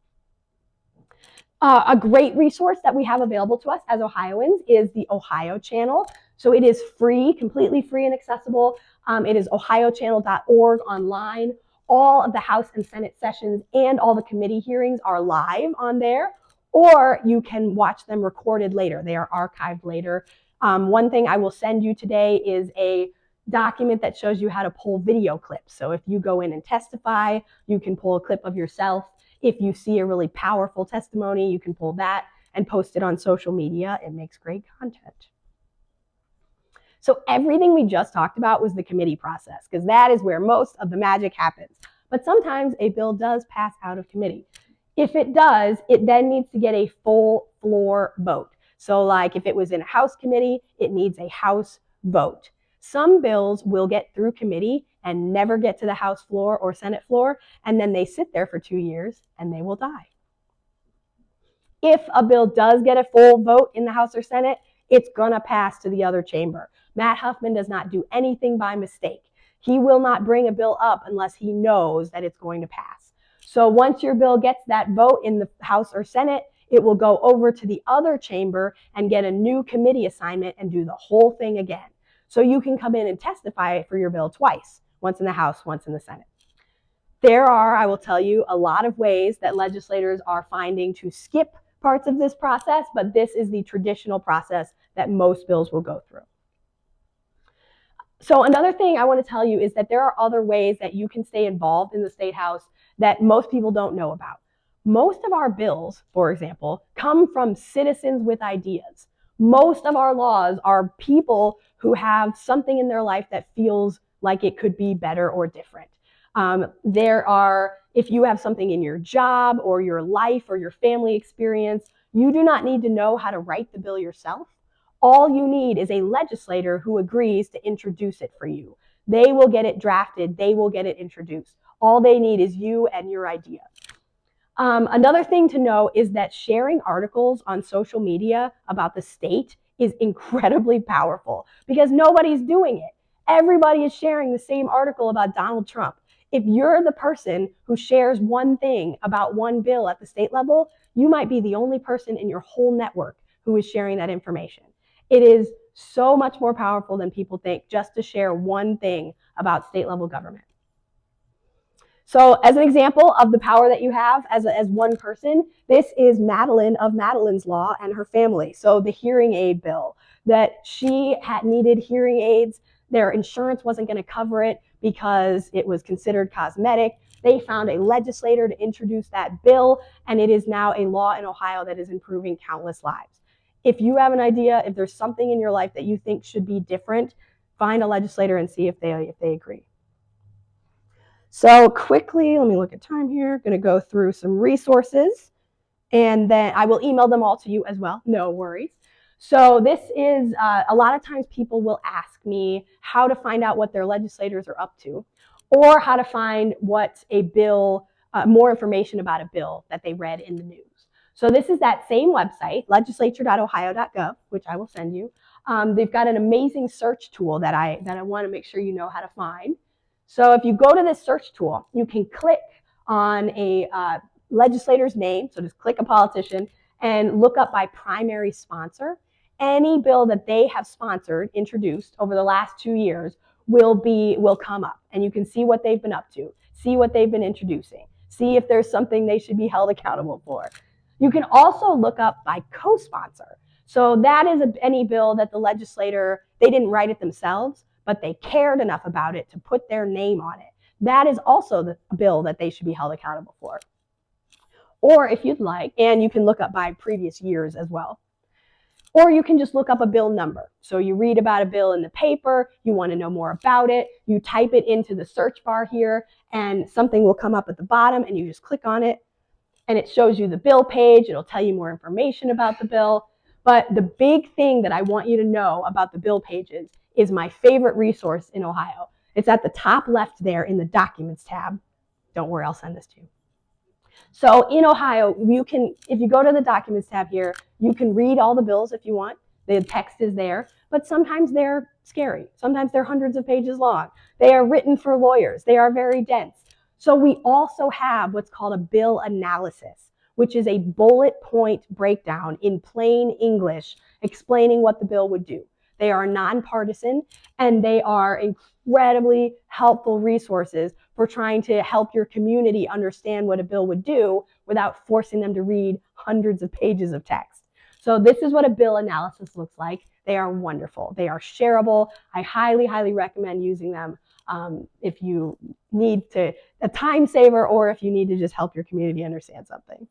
A great resource that we have available to us as Ohioans is the Ohio Channel. So it is free, completely free and accessible. It is ohiochannel.org online. All of the House and Senate sessions and all the committee hearings are live on there, or you can watch them recorded later. They are archived later. One thing I will send you today is a document that shows you how to pull video clips. So if you go in and testify, you can pull a clip of yourself. If you see a really powerful testimony, you can pull that and post it on social media. It makes great content. So everything we just talked about was the committee process, because that is where most of the magic happens. But sometimes a bill does pass out of committee. If it does, it then needs to get a full floor vote. So like if it was in a House committee, it needs a House vote. Some bills will get through committee and never get to the House floor or Senate floor, and then they sit there for 2 years and they will die. If a bill does get a full vote in the House or Senate, it's gonna pass to the other chamber. Matt Huffman does not do anything by mistake. He will not bring a bill up unless he knows that it's going to pass. So once your bill gets that vote in the House or Senate, it will go over to the other chamber and get a new committee assignment and do the whole thing again. So you can come in and testify for your bill twice, once in the House, once in the Senate. There are, I will tell you, a lot of ways that legislators are finding to skip parts of this process, but this is the traditional process that most bills will go through. So another thing I want to tell you is that there are other ways that you can stay involved in the Statehouse that most people don't know about. Most of our bills, for example, come from citizens with ideas. Most of our laws are people who have something in their life that feels like it could be better or different. If you have something in your job or your life or your family experience, you do not need to know how to write the bill yourself. All you need is a legislator who agrees to introduce it for you. They will get it drafted. They will get it introduced. All they need is you and your idea. Another thing to know is that sharing articles on social media about the state is incredibly powerful because nobody's doing it. Everybody is sharing the same article about Donald Trump. If you're the person who shares one thing about one bill at the state level, you might be the only person in your whole network who is sharing that information. It is so much more powerful than people think just to share one thing about state level government. So as an example of the power that you have as one person, this is Madeline of Madeline's Law and her family. So the hearing aid bill, that she had needed hearing aids. Their insurance wasn't going to cover it because it was considered cosmetic. They found a legislator to introduce that bill, and it is now a law in Ohio that is improving countless lives. If you have an idea, if there's something in your life that you think should be different, find a legislator and see if they agree. So quickly, let me look at time here. Going to go through some resources, and then I will email them all to you as well. No worries. So this is, a lot of times people will ask me how to find out what their legislators are up to, or how to find what a bill, more information about a bill that they read in the news. So this is that same website, legislature.ohio.gov, which I will send you. They've got an amazing search tool that I want to make sure you know how to find. So if you go to this search tool, you can click on a legislator's name, so just click a politician, and look up by primary sponsor. Any bill that they have sponsored, introduced over the last 2 years will come up, and you can see what they've been up to, see what they've been introducing, see if there's something they should be held accountable for. You can also look up by co-sponsor. So that is any bill that the legislator, they didn't write it themselves, but they cared enough about it to put their name on it. That is also the bill that they should be held accountable for. Or if you'd like, and you can look up by previous years as well. Or you can just look up a bill number. So you read about a bill in the paper, you want to know more about it, you type it into the search bar here, and something will come up at the bottom, and you just click on it, and it shows you the bill page. It'll tell you more information about the bill. But the big thing that I want you to know about the bill pages is my favorite resource in Ohio. It's at the top left there in the Documents tab. Don't worry, I'll send this to you. So in Ohio, if you go to the Documents tab here, you can read all the bills if you want. The text is there, but sometimes they're scary. Sometimes they're hundreds of pages long. They are written for lawyers. They are very dense. So we also have what's called a bill analysis, which is a bullet point breakdown in plain English explaining what the bill would do. They are nonpartisan, and they are incredibly helpful resources for trying to help your community understand what a bill would do without forcing them to read hundreds of pages of text. So this is what a bill analysis looks like. They are wonderful. They are shareable. I highly, highly recommend using them if you need a time saver, or if you need to just help your community understand something.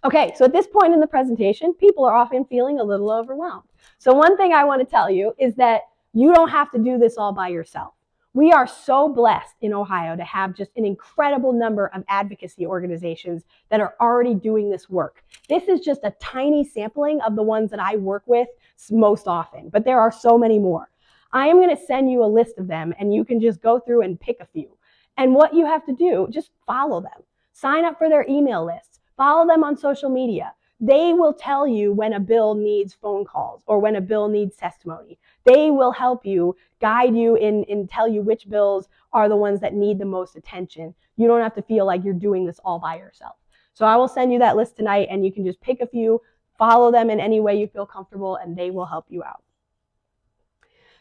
Okay, so at this point in the presentation, people are often feeling a little overwhelmed. So one thing I want to tell you is that you don't have to do this all by yourself. We are so blessed in Ohio to have just an incredible number of advocacy organizations that are already doing this work. This is just a tiny sampling of the ones that I work with most often, but there are so many more. I am going to send you a list of them, and you can just go through and pick a few. And what you have to do, just follow them. Sign up for their email lists. Follow them on social media. They will tell you when a bill needs phone calls or when a bill needs testimony. They will help you, guide you, and tell you which bills are the ones that need the most attention. You don't have to feel like you're doing this all by yourself. So I will send you that list tonight, and you can just pick a few, follow them in any way you feel comfortable, and they will help you out.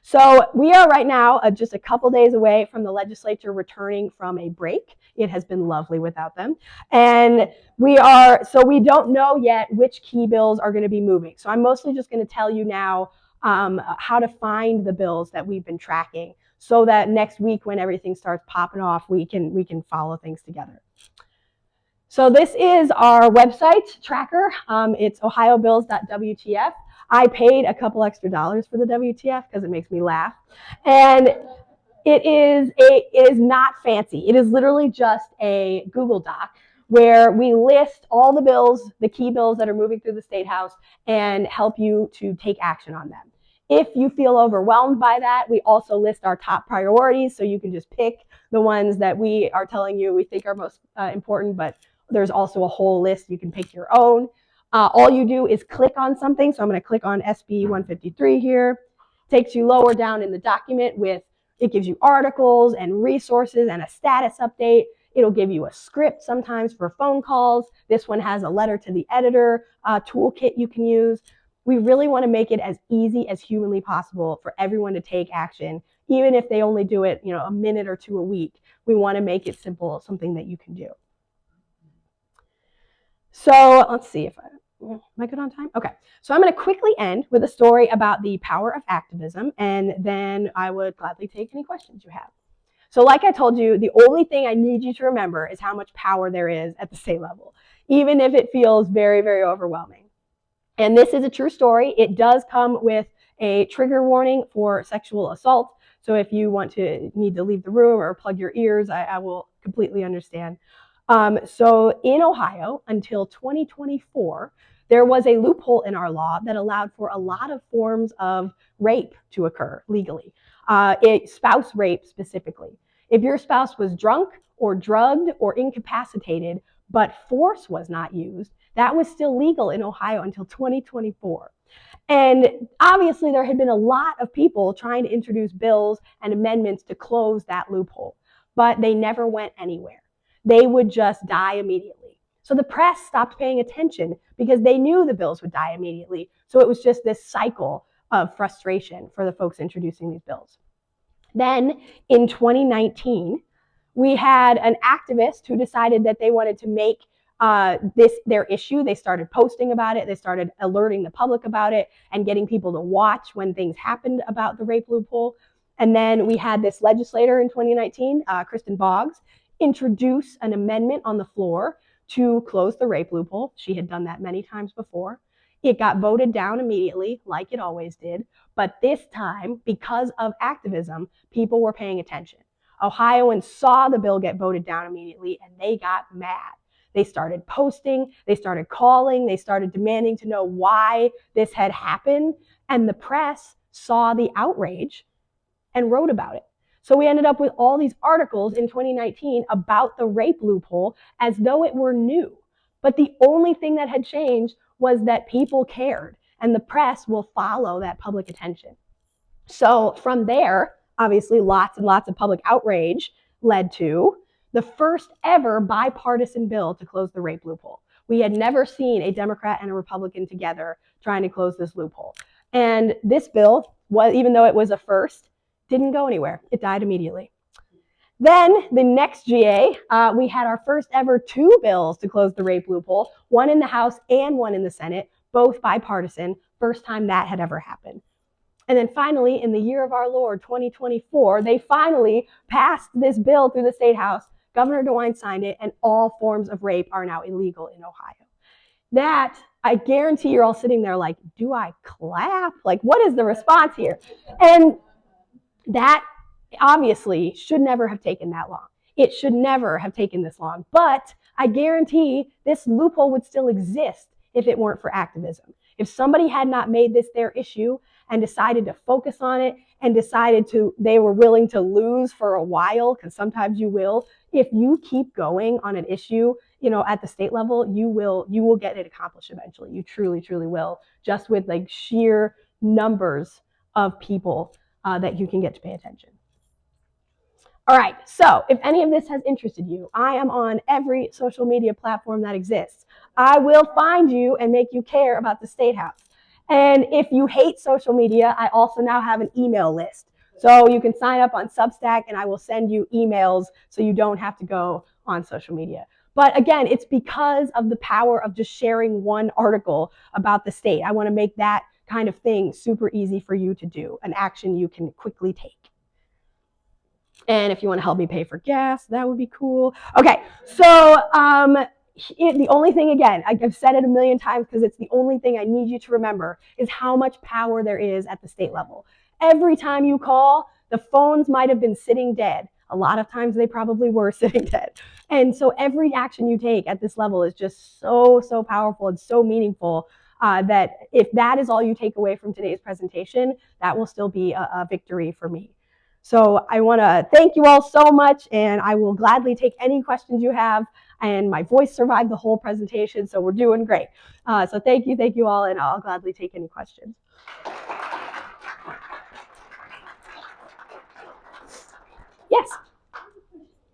So we are right now just a couple days away from the legislature returning from a break. It has been lovely without them. And we don't know yet which key bills are going to be moving. So I'm mostly just going to tell you now how to find the bills that we've been tracking, so that next week when everything starts popping off, we can follow things together. So this is our website tracker. It's ohiobills.wtf. I paid a couple extra dollars for the WTF because it makes me laugh. And It is not fancy. It is literally just a Google Doc where we list all the bills, the key bills that are moving through the State House, and help you to take action on them. If you feel overwhelmed by that, we also list our top priorities, so you can just pick the ones that we are telling you we think are most important, but there's also a whole list. You can pick your own. All you do is click on something. So I'm going to click on SB 153 here. Takes you lower down in the document with, it gives you articles and resources and a status update. It'll give you a script sometimes for phone calls. This one has a letter to the editor toolkit you can use. We really want to make it as easy as humanly possible for everyone to take action, even if they only do it, a minute or two a week. We want to make it simple, something that you can do. So let's see if am I good on time? Okay, so I'm going to quickly end with a story about the power of activism, and then I would gladly take any questions you have. So like I told you, the only thing I need you to remember is how much power there is at the state level, even if it feels very, very overwhelming. And this is a true story. It does come with a trigger warning for sexual assault. So if you need to leave the room or plug your ears, I will completely understand. So in Ohio, until 2024, there was a loophole in our law that allowed for a lot of forms of rape to occur legally. Spouse rape specifically. If your spouse was drunk or drugged or incapacitated, but force was not used, that was still legal in Ohio until 2024. And obviously there had been a lot of people trying to introduce bills and amendments to close that loophole, but they never went anywhere. They would just die immediately. So the press stopped paying attention because they knew the bills would die immediately. So it was just this cycle of frustration for the folks introducing these bills. Then in 2019, we had an activist who decided that they wanted to make this their issue. They started posting about it. They started alerting the public about it and getting people to watch when things happened about the rape loophole. And then we had this legislator in 2019, Kristen Boggs, introduce an amendment on the floor to close the rape loophole. She had done that many times before. It got voted down immediately, like it always did. But this time, because of activism, people were paying attention. Ohioans saw the bill get voted down immediately, and they got mad. They started posting, they started calling, they started demanding to know why this had happened, and the press saw the outrage and wrote about it. So we ended up with all these articles in 2019 about the rape loophole as though it were new. But the only thing that had changed was that people cared, and the press will follow that public attention. So from there, obviously lots and lots of public outrage led to the first ever bipartisan bill to close the rape loophole. We had never seen a Democrat and a Republican together trying to close this loophole. And this bill, even though it was a first, didn't go anywhere. It died immediately. Then the next GA, we had our first ever 2 bills to close the rape loophole, one in the House and one in the Senate, both bipartisan, first time that had ever happened. And then finally, in the year of our Lord, 2024, they finally passed this bill through the State House. Governor DeWine signed it, and all forms of rape are now illegal in Ohio. That, I guarantee you're all sitting there like, do I clap? Like, what is the response here? And that obviously should never have taken that long. It should never have taken this long. But I guarantee this loophole would still exist if it weren't for activism. If somebody had not made this their issue and decided to focus on it and they were willing to lose for a while, because sometimes you will, if you keep going on an issue, at the state level, you will get it accomplished eventually. You truly, truly will, just with like sheer numbers of people that you can get to pay attention. All right, so if any of this has interested you, I am on every social media platform that exists. I will find you and make you care about the State House. And if you hate social media, I also now have an email list. So you can sign up on Substack and I will send you emails so you don't have to go on social media. But again, it's because of the power of just sharing one article about the state. I want to make that kind of thing super easy for you to do, an action you can quickly take. And if you want to help me pay for gas, that would be cool. Okay, so the only thing, again, I've said it a million times because it's the only thing I need you to remember, is how much power there is at the state level. Every time you call, The phones might have been sitting dead. A lot of times they probably were sitting dead. And so every action you take at this level is just so, so powerful and so meaningful that if that is all you take away from today's presentation, that will still be a victory for me. So I want to thank you all so much, and I will gladly take any questions you have. And my voice survived the whole presentation, so we're doing great. So thank you all, and I'll gladly take any questions. Yes.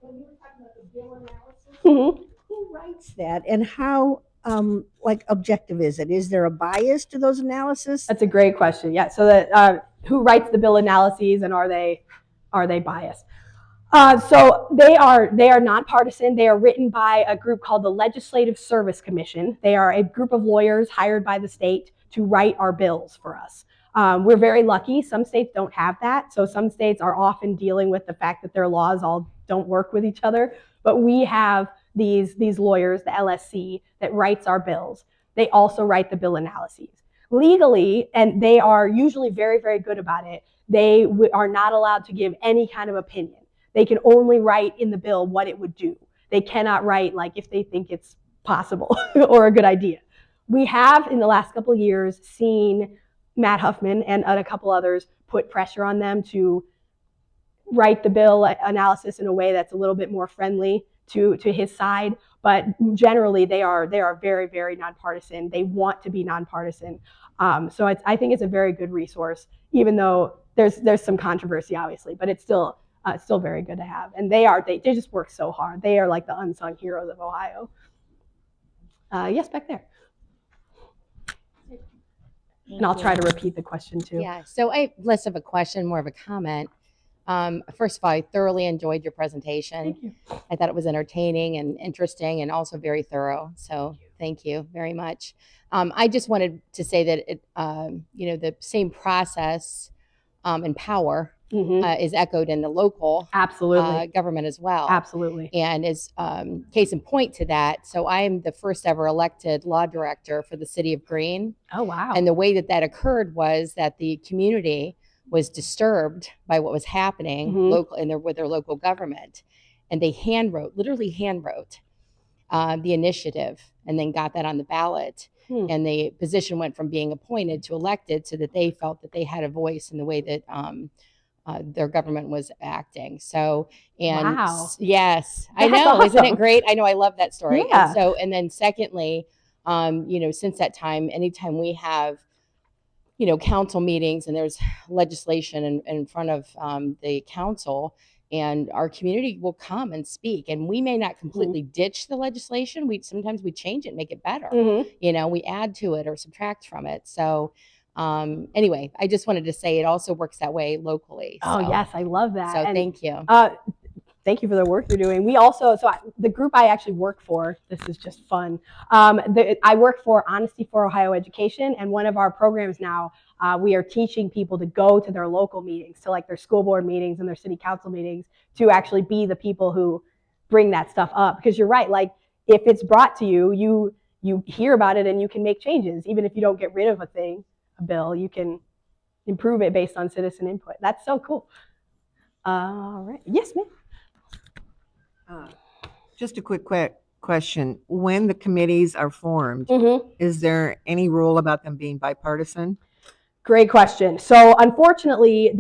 When you were talking about the bill analysis, Mm-hmm. who writes that, and how like objective is it? Is there a bias to those analyses? That's a great question. Yeah. So that who writes the bill analyses, and are they biased? So they are nonpartisan. They are written by a group called the Legislative Service Commission. They are a group of lawyers hired by the state to write our bills for us. We're very lucky. Some states don't have that. So some states are often dealing with the fact that their laws all don't work with each other. But we have these lawyers, the LSC, that writes our bills. They also write the bill analyses. Legally, and they are usually very, very good about it, they are not allowed to give any kind of opinion. They can only write in the bill what it would do. They cannot write like if they think it's possible or a good idea. We have, in the last couple of years, seen Matt Huffman and a couple others put pressure on them to write the bill analysis in a way that's a little bit more friendly to his side. But generally, they are very, very nonpartisan. They want to be nonpartisan. So I think it's a very good resource, even though there's some controversy, obviously, but it's still very good to have. And they just work so hard. They are like the unsung heroes of Ohio. Yes, back there. And I'll try to repeat the question too. Yeah, so I less of a question, more of a comment. First of all, I thoroughly enjoyed your presentation. Thank you. I thought it was entertaining and interesting and also very thorough. So thank you very much. I just wanted to say that the same process and power is echoed in the local Absolutely. government as well. Absolutely. And as case in point to that, so I am the first ever elected law director for the city of Greene. Oh, wow. And the way that occurred was that the community was disturbed by what was happening with their local government. And they literally hand wrote the initiative and then got that on the ballot. And the position went from being appointed to elected so that they felt that they had a voice in the way that their government was acting. So, and wow. Yes, That's I know. awesome. Isn't it great? I know. I love that story. Yeah. And then secondly, since that time, anytime we have, council meetings and there's legislation in front of the council, and our community will come and speak, and we may not completely ditch the legislation. Sometimes we change it, make it better. We add to it or subtract from it. So anyway, I just wanted to say it also works that way locally. Oh, yes, I love that. So thank you. Thank you for the work you're doing. We also, the group I actually work for, this is just fun. I work for Honesty for Ohio Education, and one of our programs now, we are teaching people to go to their local meetings, to like their school board meetings and their city council meetings, to actually be the people who bring that stuff up. Because you're right, like if it's brought to you, you hear about it and you can make changes. Even if you don't get rid of a bill, you can improve it based on citizen input. That's so cool. All right. Yes, ma'am. Just a quick question. When the committees are formed, is there any rule about them being bipartisan? Great question. So unfortunately,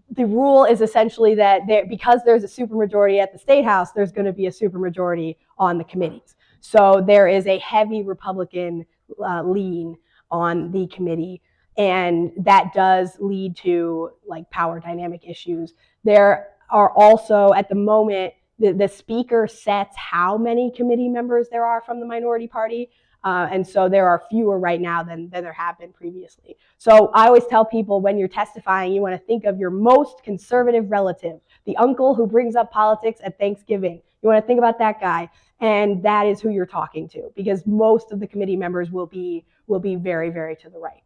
the rule is essentially that because there's a supermajority at the Statehouse, there's going to be a supermajority on the committees. So there is a heavy Republican lean on the committee, and that does lead to like power dynamic issues. There are also, at the moment, the speaker sets how many committee members there are from the minority party. And so there are fewer right now than there have been previously. So I always tell people when you're testifying, you want to think of your most conservative relative, the uncle who brings up politics at Thanksgiving. You want to think about that guy, and that is who you're talking to, because most of the committee members will be very, very to the right.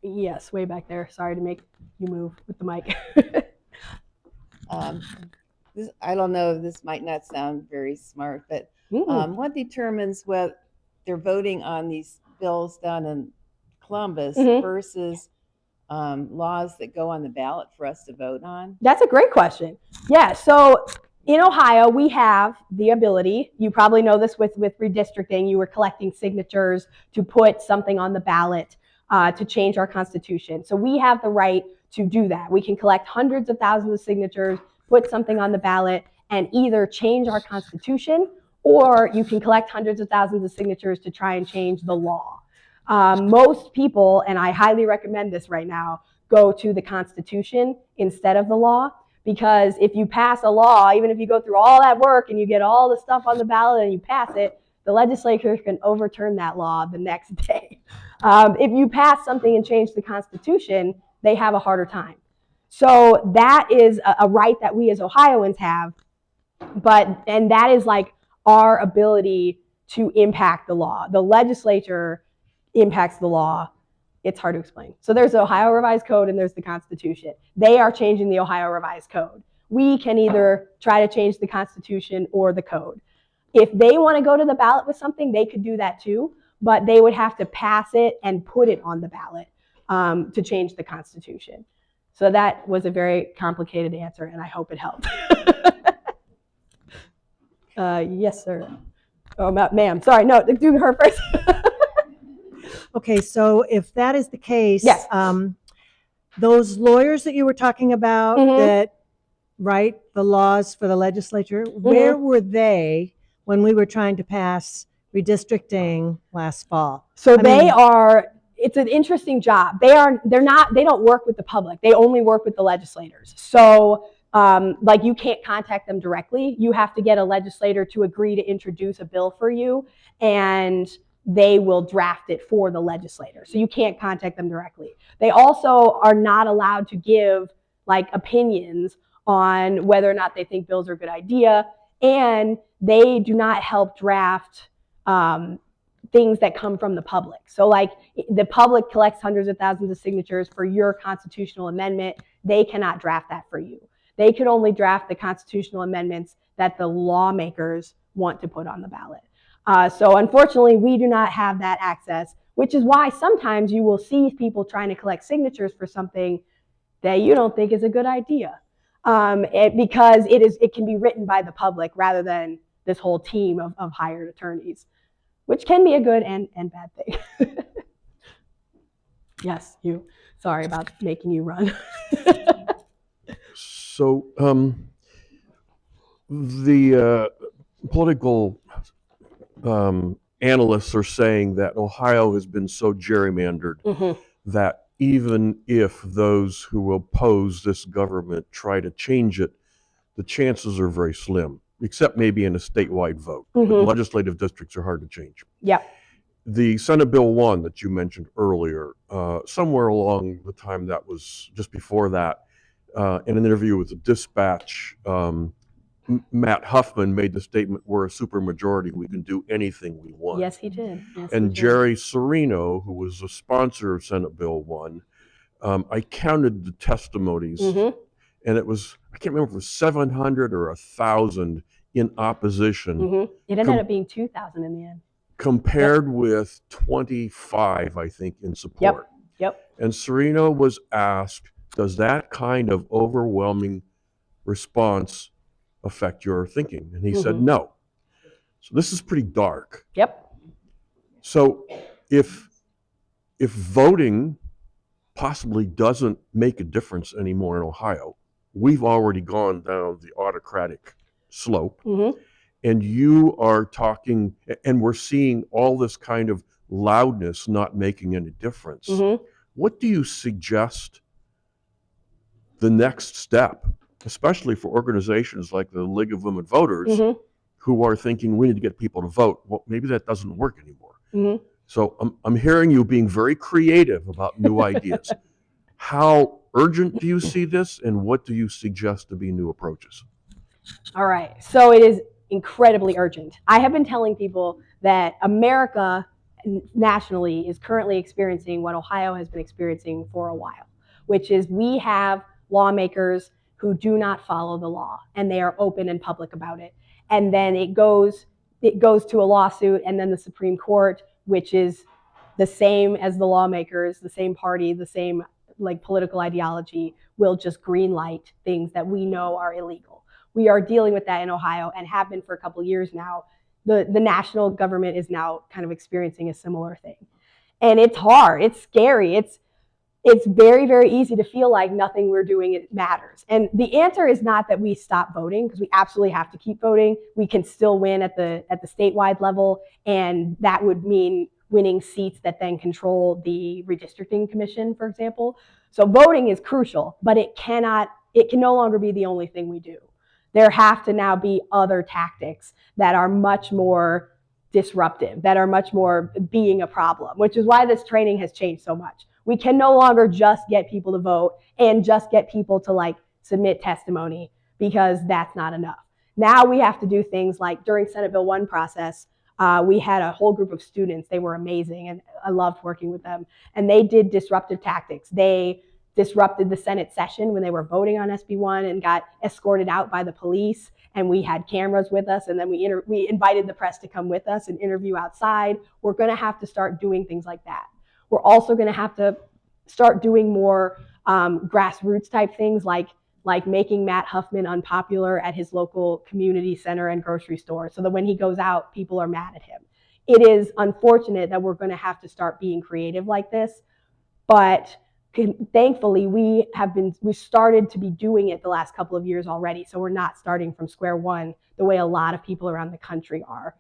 Yes, way back there. Sorry to make you move with the mic. I don't know, this might not sound very smart, but what determines whether they're voting on these bills down in Columbus versus laws that go on the ballot for us to vote on? That's a great question. Yeah, so in Ohio, we have the ability, you probably know this with redistricting, you were collecting signatures to put something on the ballot to change our constitution. So we have the right to do that. We can collect hundreds of thousands of signatures, put something on the ballot, and either change our constitution, or you can collect hundreds of thousands of signatures to try and change the law. Most people, and I highly recommend this right now, go to the Constitution instead of the law, because if you pass a law, even if you go through all that work and you get all the stuff on the ballot and you pass it, the legislature can overturn that law the next day. If you pass something and change the Constitution, they have a harder time. So that is a right that we as Ohioans have, and that is like our ability to impact the law. The legislature impacts the law. It's hard to explain. So there's the Ohio Revised Code and there's the Constitution. They are changing the Ohio Revised Code. We can either try to change the Constitution or the code. If they want to go to the ballot with something, they could do that too, but they would have to pass it and put it on the ballot to change the Constitution. So that was a very complicated answer, and I hope it helped. Yes, sir. Oh, ma'am. Sorry. No, do her first. Okay, so if that is the case, Yes. Those lawyers that you were talking about that write the laws for the legislature, where were they when we were trying to pass redistricting last fall? So it's an interesting job. They don't work with the public. They only work with the legislators. So like you can't contact them directly. You have to get a legislator to agree to introduce a bill for you, and they will draft it for the legislator. So you can't contact them directly. They also are not allowed to give like opinions on whether or not they think bills are a good idea. And they do not help draft things that come from the public. So like the public collects hundreds of thousands of signatures for your constitutional amendment. They cannot draft that for you. They can only draft the constitutional amendments that the lawmakers want to put on the ballot. So unfortunately, we do not have that access, which is why sometimes you will see people trying to collect signatures for something that you don't think is a good idea, because it can be written by the public rather than this whole team of hired attorneys, which can be a good and bad thing. Yes, you. Sorry about making you run. So the political analysts are saying that Ohio has been so gerrymandered that even if those who oppose this government try to change it, the chances are very slim, except maybe in a statewide vote. But legislative districts are hard to change. Yeah. The Senate Bill 1 that you mentioned earlier, somewhere along the time that was just before that, in an interview with the Dispatch, Matt Huffman made the statement, we're a supermajority, we can do anything we want. Yes, he did. Yes, and he did. Jerry Serino, who was a sponsor of Senate Bill 1, I counted the testimonies, and it was, I can't remember if it was 700 or 1,000 in opposition. It ended up being 2,000 in the end. Compared with 25, I think, in support. Yep. And Serino was asked, does that kind of overwhelming response affect your thinking? And he said no. So this is pretty dark. Yep. So if voting possibly doesn't make a difference anymore in Ohio, we've already gone down the autocratic slope, and you are talking, and we're seeing all this kind of loudness not making any difference. What do you suggest the next step, especially for organizations like the League of Women Voters, who are thinking we need to get people to vote? Well, maybe that doesn't work anymore. So I'm hearing you being very creative about new ideas. How urgent do you see this, and what do you suggest to be new approaches? All right. So it is incredibly urgent. I have been telling people that America nationally is currently experiencing what Ohio has been experiencing for a while, which is we have lawmakers who do not follow the law, and they are open and public about it. And then it goes to a lawsuit, and then the Supreme Court, which is the same as the lawmakers, the same party, the same like political ideology will just greenlight things that we know are illegal. We are dealing with that in Ohio and have been for a couple of years now. The national government is now kind of experiencing a similar thing. And it's hard, it's scary, it's very, very easy to feel like nothing we're doing it matters. And the answer is not that we stop voting, because we absolutely have to keep voting. We can still win at the statewide level, and that would mean winning seats that then control the redistricting commission, for example. So voting is crucial, but it can no longer be the only thing we do. There have to now be other tactics that are much more disruptive, that are much more being a problem, which is why this training has changed so much. We can no longer just get people to vote and just get people to like submit testimony, because that's not enough. Now we have to do things like during Senate Bill 1 process, we had a whole group of students. They were amazing, and I loved working with them. And they did disruptive tactics. They disrupted the Senate session when they were voting on SB 1 and got escorted out by the police. And we had cameras with us, and then we invited the press to come with us and interview outside. We're going to have to start doing things like that. We're also going to have to start doing more grassroots type things, like making Matt Huffman unpopular at his local community center and grocery store, so that when he goes out, people are mad at him. It is unfortunate that we're going to have to start being creative like this, but thankfully we started to be doing it the last couple of years already, so we're not starting from square one the way a lot of people around the country are.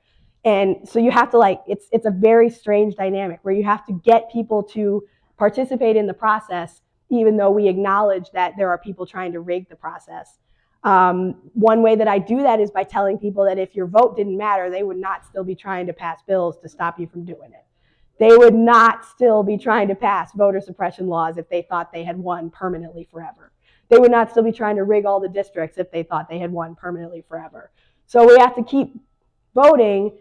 And so you have to it's a very strange dynamic where you have to get people to participate in the process, even though we acknowledge that there are people trying to rig the process. One way that I do that is by telling people that if your vote didn't matter, they would not still be trying to pass bills to stop you from doing it. They would not still be trying to pass voter suppression laws if they thought they had won permanently forever. They would not still be trying to rig all the districts if they thought they had won permanently forever. So we have to keep voting,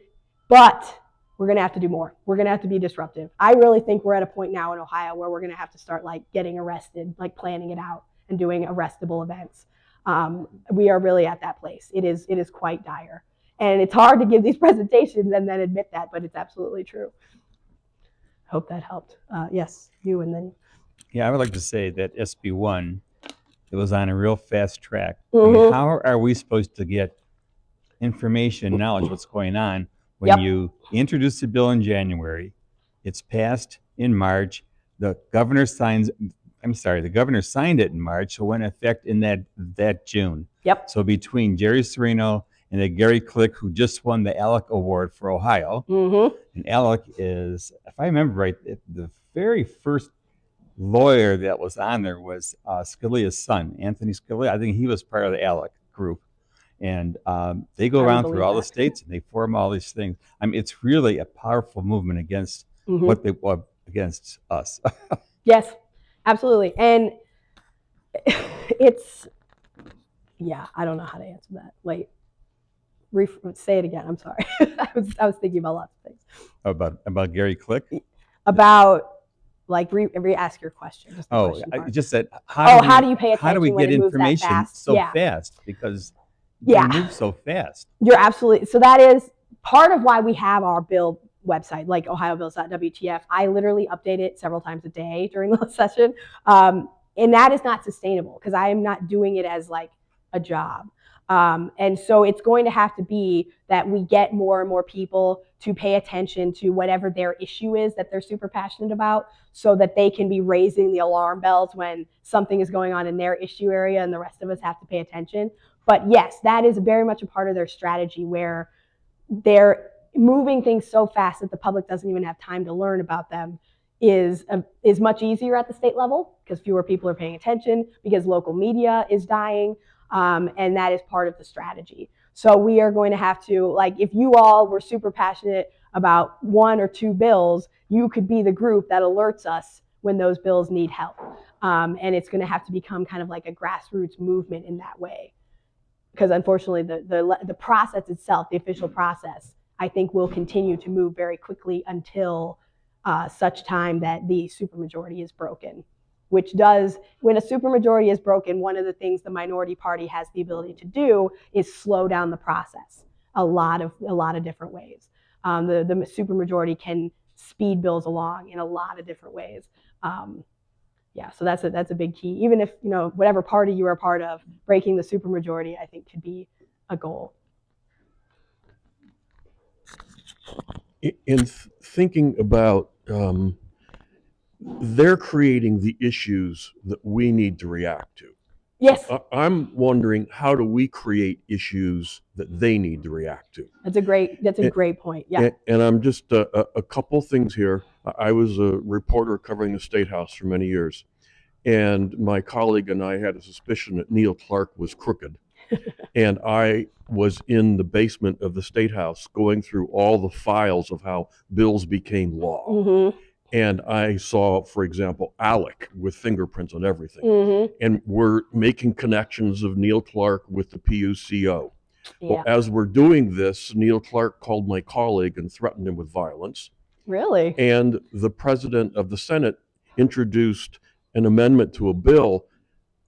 but we're going to have to do more. We're going to have to be disruptive. I really think we're at a point now in Ohio where we're going to have to start getting arrested, planning it out and doing arrestable events. We are really at that place. It is quite dire. And it's hard to give these presentations and then admit that, but it's absolutely true. Hope that helped. Yes, you and then. Yeah, I would like to say that SB 1, it was on a real fast track. Mm-hmm. I mean, how are we supposed to get information, knowledge, what's going on when you introduce the bill in January, it's passed in March, the governor signed it in March, so went into effect in that June. Yep. So between Jerry Serino and the Gary Click, who just won the ALEC Award for Ohio, Mm-hmm. and ALEC is, if I remember right, the very first lawyer that was on there was Scalia's son, Anthony Scalia. I think he was part of the ALEC group. And they go around through all the states and they form all these things. I mean, it's really a powerful movement against against us. Yes, absolutely. And it's, I don't know how to answer that. Say it again. I'm sorry. I was thinking about lots of things. About Gary Click? About re-ask your question. Just I just said, how do you pay attention? How do we get information fast? so fast? Because they move so fast. You're absolutely, so that is part of why we have our bill website, like ohiobills.wtf. I literally update it several times a day during the session. And that is not sustainable because I am not doing it as a job. And so it's going to have to be that we get more and more people to pay attention to whatever their issue is that they're super passionate about, so that they can be raising the alarm bells when something is going on in their issue area and the rest of us have to pay attention. But yes, that is very much a part of their strategy, where they're moving things so fast that the public doesn't even have time to learn about them is much easier at the state level because fewer people are paying attention, because local media is dying. And that is part of the strategy. So we are going to have to, if you all were super passionate about 1 or 2 bills, you could be the group that alerts us when those bills need help. And it's going to have to become kind of like a grassroots movement in that way. Because unfortunately, the process itself, the official process, I think will continue to move very quickly until such time that the supermajority is broken. Which does, when a supermajority is broken, one of the things the minority party has the ability to do is slow down the process a lot of different ways. The supermajority can speed bills along in a lot of different ways. Yeah, so that's a big key. Even if, whatever party you are a part of, breaking the supermajority, I think, could be a goal. In thinking about, they're creating the issues that we need to react to. Yes, I'm wondering, how do we create issues that they need to react to? that's a great point. Yeah. And I'm just a couple things here. I was a reporter covering the Statehouse for many years, and my colleague and I had a suspicion that Neil Clark was crooked. And I was in the basement of the Statehouse going through all the files of how bills became law. Mm-hmm. And I saw, for example, ALEC with fingerprints on everything. Mm-hmm. And we're making connections of Neil Clark with the PUCO. Yeah. Well, as we're doing this, Neil Clark called my colleague and threatened him with violence. Really? And the president of the Senate introduced an amendment to a bill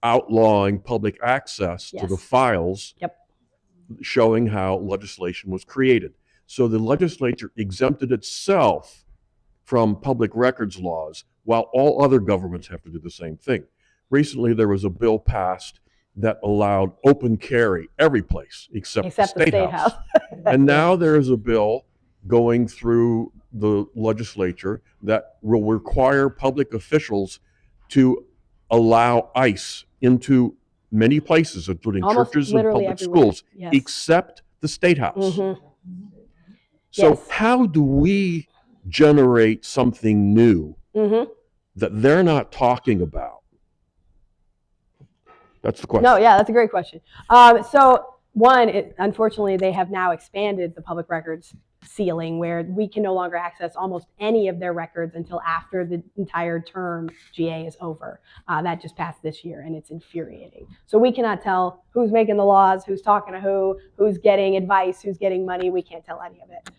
outlawing public access to the files, showing how legislation was created. So the legislature exempted itself from public records laws, while all other governments have to do the same thing. Recently, there was a bill passed that allowed open carry every place except the Statehouse. And now there is a bill going through the legislature that will require public officials to allow ICE into many places, including Almost churches and public everywhere. schools, Yes. except the Statehouse. Mm-hmm. So Yes. how do we generate something new Mm-hmm. that they're not talking about? That's the question. No, yeah, that's a great question. So one, unfortunately, they have now expanded the public records ceiling where we can no longer access almost any of their records until after the entire term GA is over. That just passed this year, and it's infuriating. So we cannot tell who's making the laws, who's talking to who's getting advice, who's getting money. We can't tell any of it.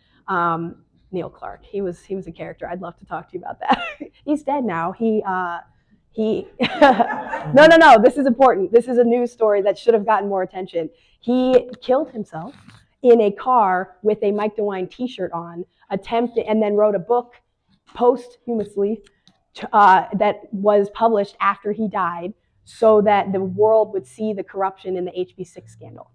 Neil Clark, he was a character. I'd love to talk to you about that. He's dead now. No, this is important. This is a news story that should have gotten more attention. He killed himself in a car with a Mike DeWine t-shirt on, and then wrote a book posthumously that was published after he died so that the world would see the corruption in the HB6 scandal.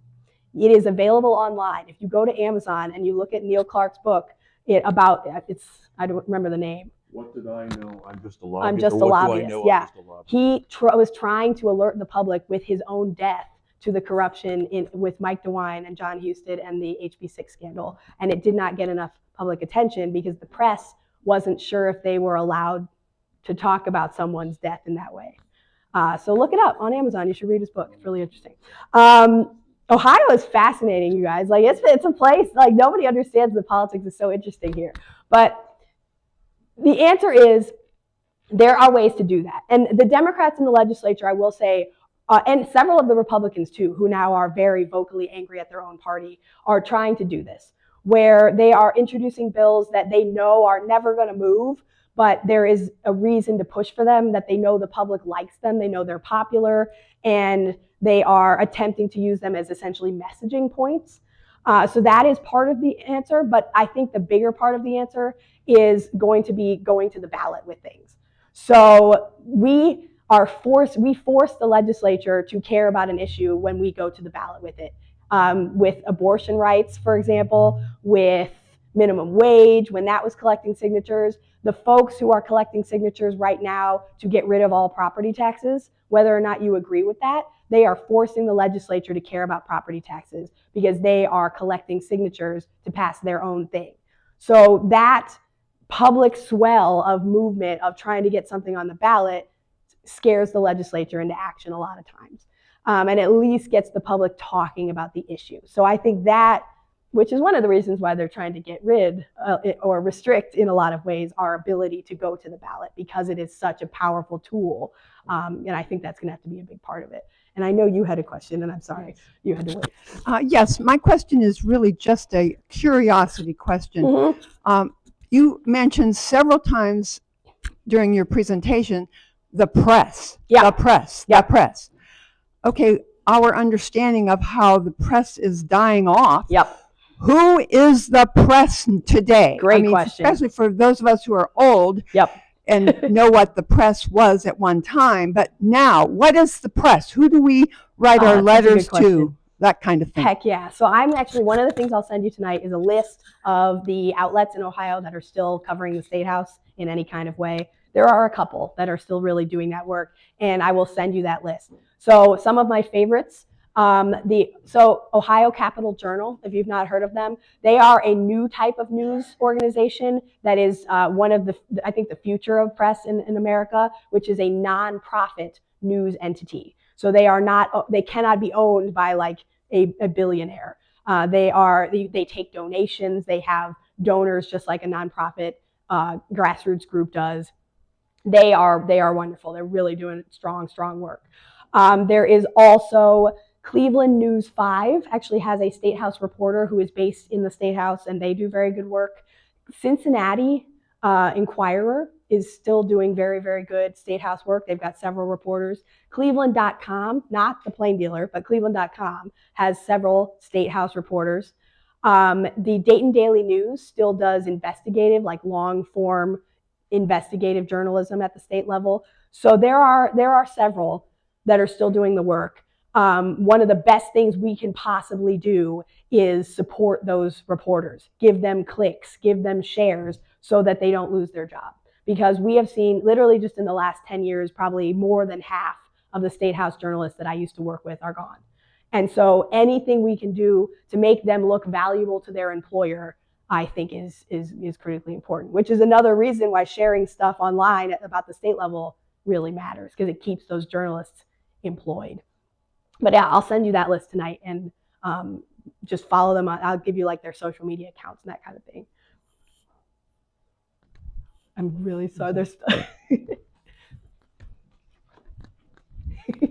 It is available online. If you go to Amazon and you look at Neil Clark's book, I don't remember the name. What did I know? I'm just a lobbyist. I'm just a lobbyist. Yeah. He was trying to alert the public with his own death to the corruption with Mike DeWine and John Husted and the HB6 scandal. And it did not get enough public attention because the press wasn't sure if they were allowed to talk about someone's death in that way. So look it up on Amazon. You should read his book. It's really interesting. Ohio is fascinating, you guys. Like it's a place, like nobody understands the politics. Is so interesting here. But the answer is there are ways to do that. And the Democrats in the legislature, I will say, and several of the Republicans too, who now are very vocally angry at their own party, are trying to do this, where they are introducing bills that they know are never going to move, but there is a reason to push for them, that they know the public likes them, they know they're popular, and they are attempting to use them as essentially messaging points. So that is part of the answer, but I think the bigger part of the answer is going to be going to the ballot with things. So we force the legislature to care about an issue when we go to the ballot with it. With abortion rights, for example, with minimum wage, when that was collecting signatures, the folks who are collecting signatures right now to get rid of all property taxes, whether or not you agree with that, they are forcing the legislature to care about property taxes because they are collecting signatures to pass their own thing. So that public swell of movement of trying to get something on the ballot scares the legislature into action a lot of times, and at least gets the public talking about the issue. So I think that, which is one of the reasons why they're trying to get rid or restrict in a lot of ways our ability to go to the ballot, because it is such a powerful tool. And I think that's going to have to be a big part of it. And I know you had a question, and I'm sorry you had to wait. Yes, my question is really just a curiosity question. Mm-hmm. You mentioned several times during your presentation the press, Yeah. the press. Okay, our understanding of how the press is dying off. Yep. Who is the press today? Great question. Especially for those of us who are old. Yep. and know what the press was at one time. But now, what is the press? Who do we write our That's such a good letters question. to? That kind of thing. Heck yeah. So I'm actually, one of the things I'll send you tonight is a list of the outlets in Ohio that are still covering the Statehouse in any kind of way. There are a couple that are still really doing that work, and I will send you that list. So some of my favorites, so Ohio Capital Journal, if you've not heard of them, they are a new type of news organization that is one of the, I think, the future of press in America, which is a nonprofit news entity. So they cannot be owned by like a billionaire. They take donations. They have donors just like a nonprofit grassroots group does. They are wonderful. They're really doing strong work. There is also Cleveland News 5 actually has a Statehouse reporter who is based in the Statehouse, and they do very good work. Cincinnati Inquirer is still doing very good Statehouse work. They've got several reporters. Cleveland.com, not the plain dealer, but Cleveland.com has several Statehouse reporters. The Dayton Daily News still does investigative, like long form investigative journalism at the state level. So there are several that are still doing the work. One of the best things we can possibly do is support those reporters, give them clicks, give them shares so that they don't lose their job. Because we have seen literally just in the last 10 years, probably more than half of the Statehouse journalists that I used to work with are gone. And so anything we can do to make them look valuable to their employer, I think is critically important, which is another reason why sharing stuff online about the state level really matters, because it keeps those journalists employed. But yeah, I'll send you that list tonight, and just follow them. I'll give you like their social media accounts and that kind of thing. I'm really sorry. There's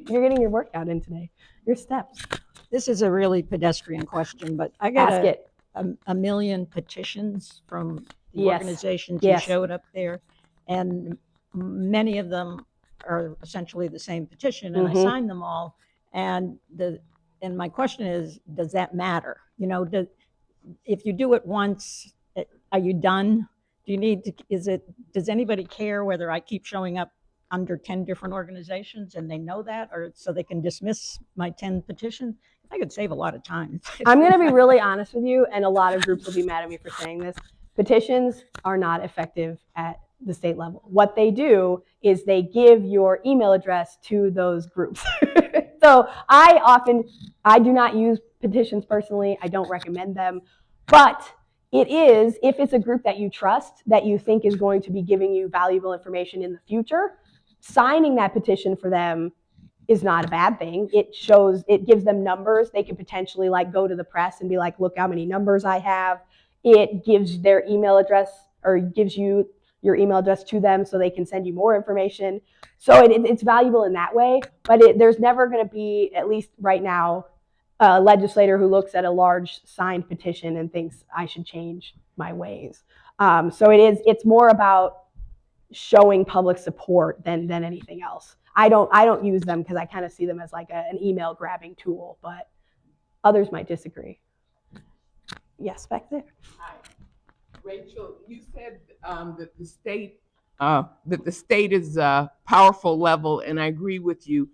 You're getting your workout in today. Your steps. This is a really pedestrian question, but I Ask got it. a million petitions from the Yes. organizations Yes. you showed up there, and many of them are essentially the same petition, and I signed them all. And my question is, does that matter? You know, if you do it once, are you done? Do you need to? Does anybody care whether I keep showing up under 10 different organizations and they know that, or so they can dismiss my 10 petitions? I could save a lot of time. I'm going to be really honest with you, and a lot of groups will be mad at me for saying this. Petitions are not effective at the state level. What they do is they give your email address to those groups. So I do not use petitions personally. I don't recommend them. But it is, if it's a group that you trust, that you think is going to be giving you valuable information in the future, signing that petition for them is not a bad thing. It gives them numbers. They can potentially like go to the press and be like, look how many numbers I have. It gives their email address, or gives you your email address to them so they can send you more information. So it's valuable in that way, but there's never going to be, at least right now, a legislator who looks at a large signed petition and thinks I should change my ways. So it's more about showing public support than anything else. I don't use them because I kind of see them as like an email grabbing tool, but others might disagree. Yes, back there. Hi. Rachel, you said that the state is a powerful level, and I agree with you.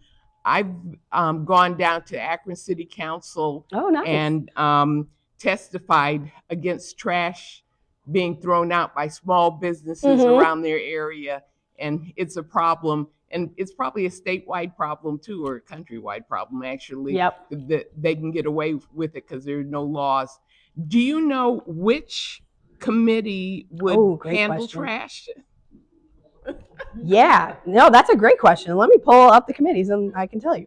I've gone down to Akron City Council and testified against trash being thrown out by small businesses around their area, and it's a problem. And it's probably a statewide problem too, or a countrywide problem actually. Yep. That they can get away with it because there are no laws. Do you know which committee would handle trash? Yeah, no, that's a great question. Let me pull up the committees and I can tell you.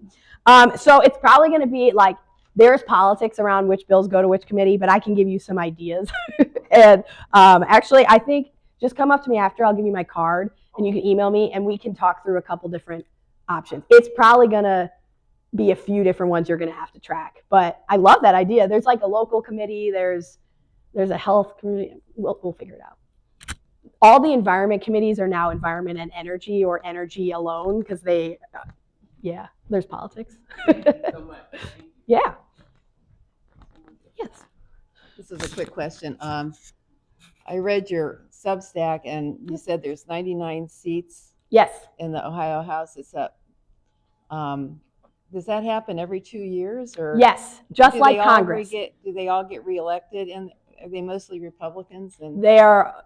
So it's probably going to be like, there's politics around which bills go to which committee, but I can give you some ideas. And actually, I think just come up to me after. I'll give you my card and you can email me and we can talk through a couple different options. It's probably going to be a few different ones you're going to have to track, but I love that idea. There's like a local committee. There's a health committee. We'll figure it out. All the environment committees are now environment and energy, or energy alone, because there's politics. So much. Yeah. Yes. This is a quick question. I read your Substack, and you said there's 99 seats Yes. in the Ohio House. It's up. Does that happen every 2 years, or Yes, just do like they all Congress. do they all get reelected? And are they mostly Republicans? And They are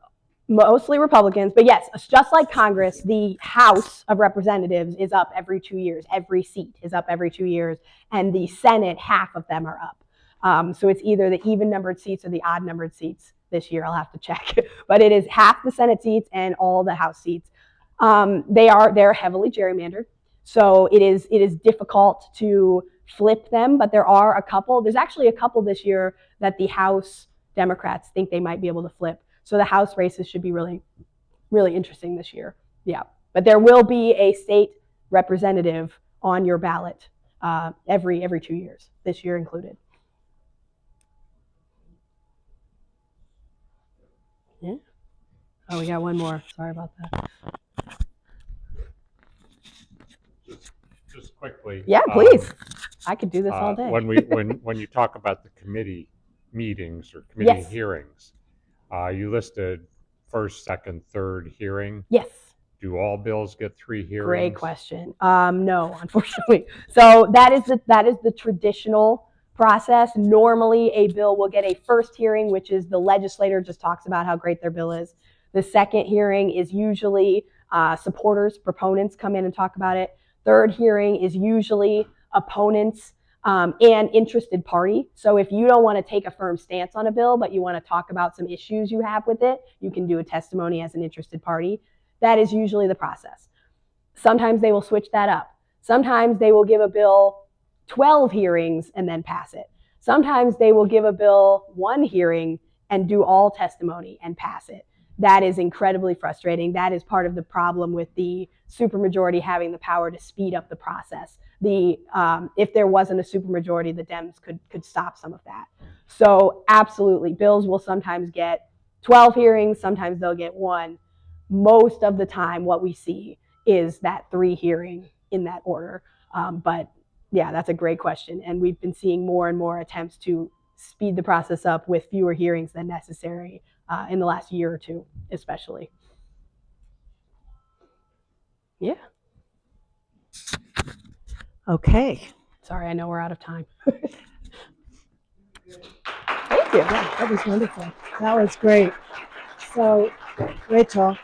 mostly Republicans, but yes, just like Congress, the House of Representatives is up every 2 years. Every seat is up every 2 years, and the Senate, half of them are up. So it's either the even numbered seats or the odd numbered seats this year. I'll have to check, but it is half the Senate seats and all the House seats. They're heavily gerrymandered, so it is difficult to flip them. But there are a couple. There's actually a couple this year that the House Democrats think they might be able to flip. So the House races should be really, really interesting this year. Yeah, but there will be a state representative on your ballot every 2 years, this year included. Yeah. Oh, we got one more. Sorry about that. Just quickly. Yeah, please. I could do this all day. When you talk about the committee meetings or committee Yes. hearings, you listed first, second, third hearing. Yes. Do all bills get 3 hearings? Great question. No, unfortunately. So that is the traditional process. Normally, a bill will get a first hearing, which is the legislator just talks about how great their bill is. The second hearing is usually supporters, proponents come in and talk about it. Third hearing is usually opponents and interested party. So if you don't want to take a firm stance on a bill, but you want to talk about some issues you have with it, you can do a testimony as an interested party. That is usually the process. Sometimes they will switch that up. Sometimes they will give a bill 12 hearings and then pass it. Sometimes they will give a bill 1 hearing and do all testimony and pass it. That is incredibly frustrating. That is part of the problem with the supermajority having the power to speed up the process. If there wasn't a supermajority, the Dems could stop some of that. So absolutely, bills will sometimes get 12 hearings, sometimes they'll get 1. Most of the time, what we see is that 3 hearing in that order. But yeah, that's a great question. And we've been seeing more and more attempts to speed the process up with fewer hearings than necessary in the last year or two, especially. Yeah. Okay. Sorry, I know we're out of time. Thank you. Yeah, that was wonderful. That was great. So, Rachel,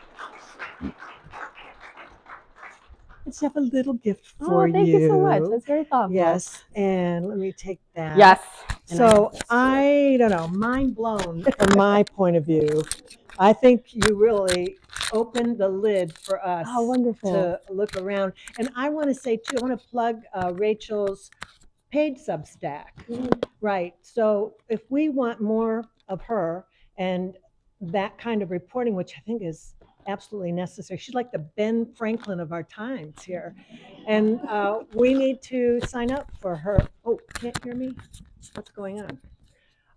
let's have a little gift for you. Oh, thank you so much. That's very thoughtful. Yes, and let me take that. Yes. So I don't know, mind blown from my point of view. I think you really opened the lid for us to look around. And I want to say too, I want to plug Rachel's paid Substack. Right. So if we want more of her and that kind of reporting, which I think is absolutely necessary. She's like the Ben Franklin of our times here. And we need to sign up for her. Oh, can't hear me? What's going on?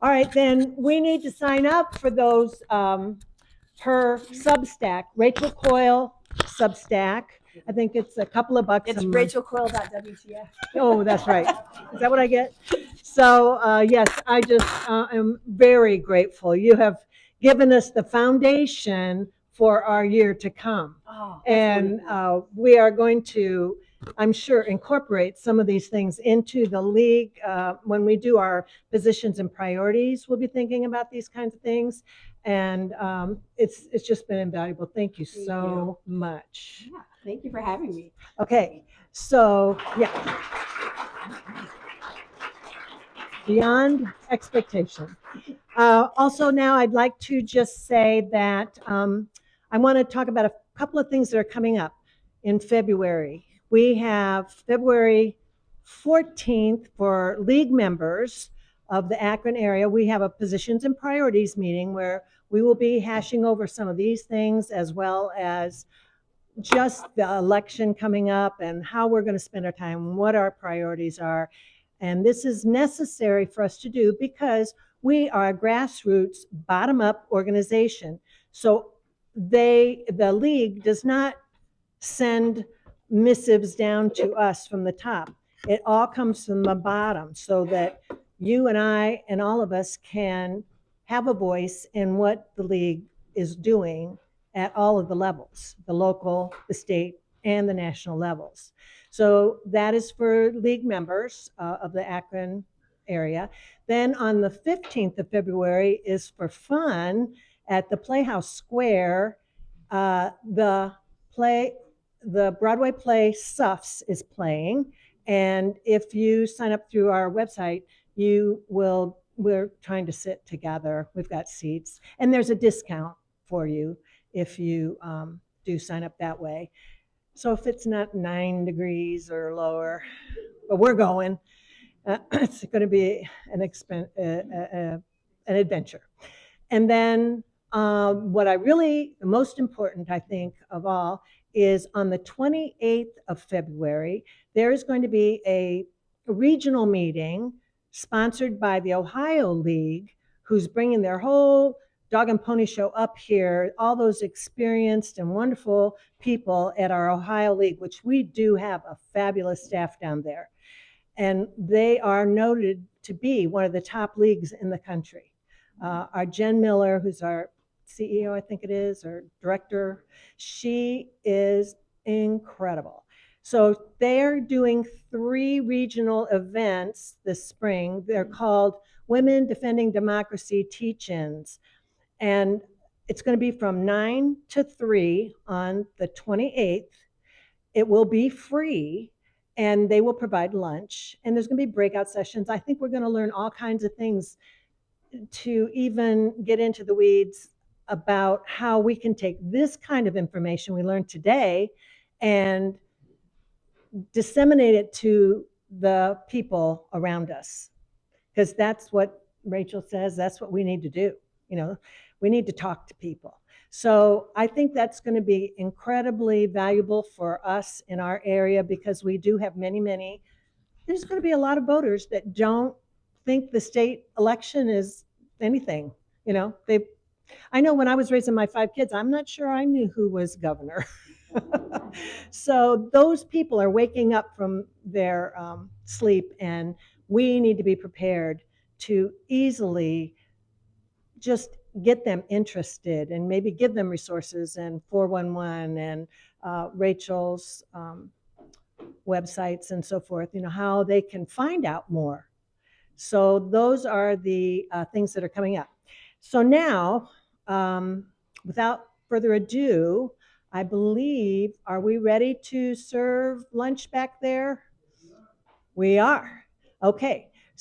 All right, then we need to sign up for those, her Substack, Rachel Coyle Substack. I think it's a couple of bucks. It's rachelcoyle.wtf. Oh, that's right. Is that what I get? So yes, I just am very grateful. You have given us the foundation for our year to come. Oh, and we are going to, I'm sure, incorporate some of these things into the league. When we do our positions and priorities, we'll be thinking about these kinds of things. And it's just been invaluable. Thank you so much. Yeah, thank you for having me. Okay, so yeah. Beyond expectation. Also now I'd like to just say that I want to talk about a couple of things that are coming up in February. We have February 14th for league members of the Akron area. We have a positions and priorities meeting where we will be hashing over some of these things as well as just the election coming up and how we're going to spend our time, what our priorities are. And this is necessary for us to do because we are a grassroots, bottom-up organization. So the league does not send missives down to us from the top. It all comes from the bottom so that you and I and all of us can have a voice in what the league is doing at all of the levels, the local, the state, and the national levels. So that is for league members of the Akron area. Then on the 15th of February is for fun at the Playhouse Square. The Broadway play Suffs is playing. And if you sign up through our website, we're trying to sit together. We've got seats, and there's a discount for you if you do sign up that way. So if it's not 9 degrees or lower, but we're going, it's going to be an adventure. And then the most important, I think, of all, is on the 28th of February, there is going to be a regional meeting sponsored by the Ohio League, who's bringing their whole dog and pony show up here, all those experienced and wonderful people at our Ohio League, which we do have a fabulous staff down there. And they are noted to be one of the top leagues in the country. Our Jen Miller, who's our CEO, I think it is, or director, she is incredible. So they're doing 3 regional events this spring. They're called Women Defending Democracy Teach-Ins. And it's going to be from 9 to 3 on the 28th. It will be free, and they will provide lunch. And there's going to be breakout sessions. I think we're going to learn all kinds of things to even get into the weeds about how we can take this kind of information we learned today and disseminate it to the people around us. Because that's what Rachel says, that's what we need to do. We need to talk to people. So I think that's going to be incredibly valuable for us in our area, because we do have many, there's going to be a lot of voters that don't think the state election is anything. I know when I was raising my 5 kids, I'm not sure I knew who was governor. So those people are waking up from their sleep, and we need to be prepared to easily just get them interested and maybe give them resources and 411 and Rachel's websites and so forth, how they can find out more. So those are the things that are coming up. So now, without further ado, I believe, are we ready to serve lunch back there? We are. Okay.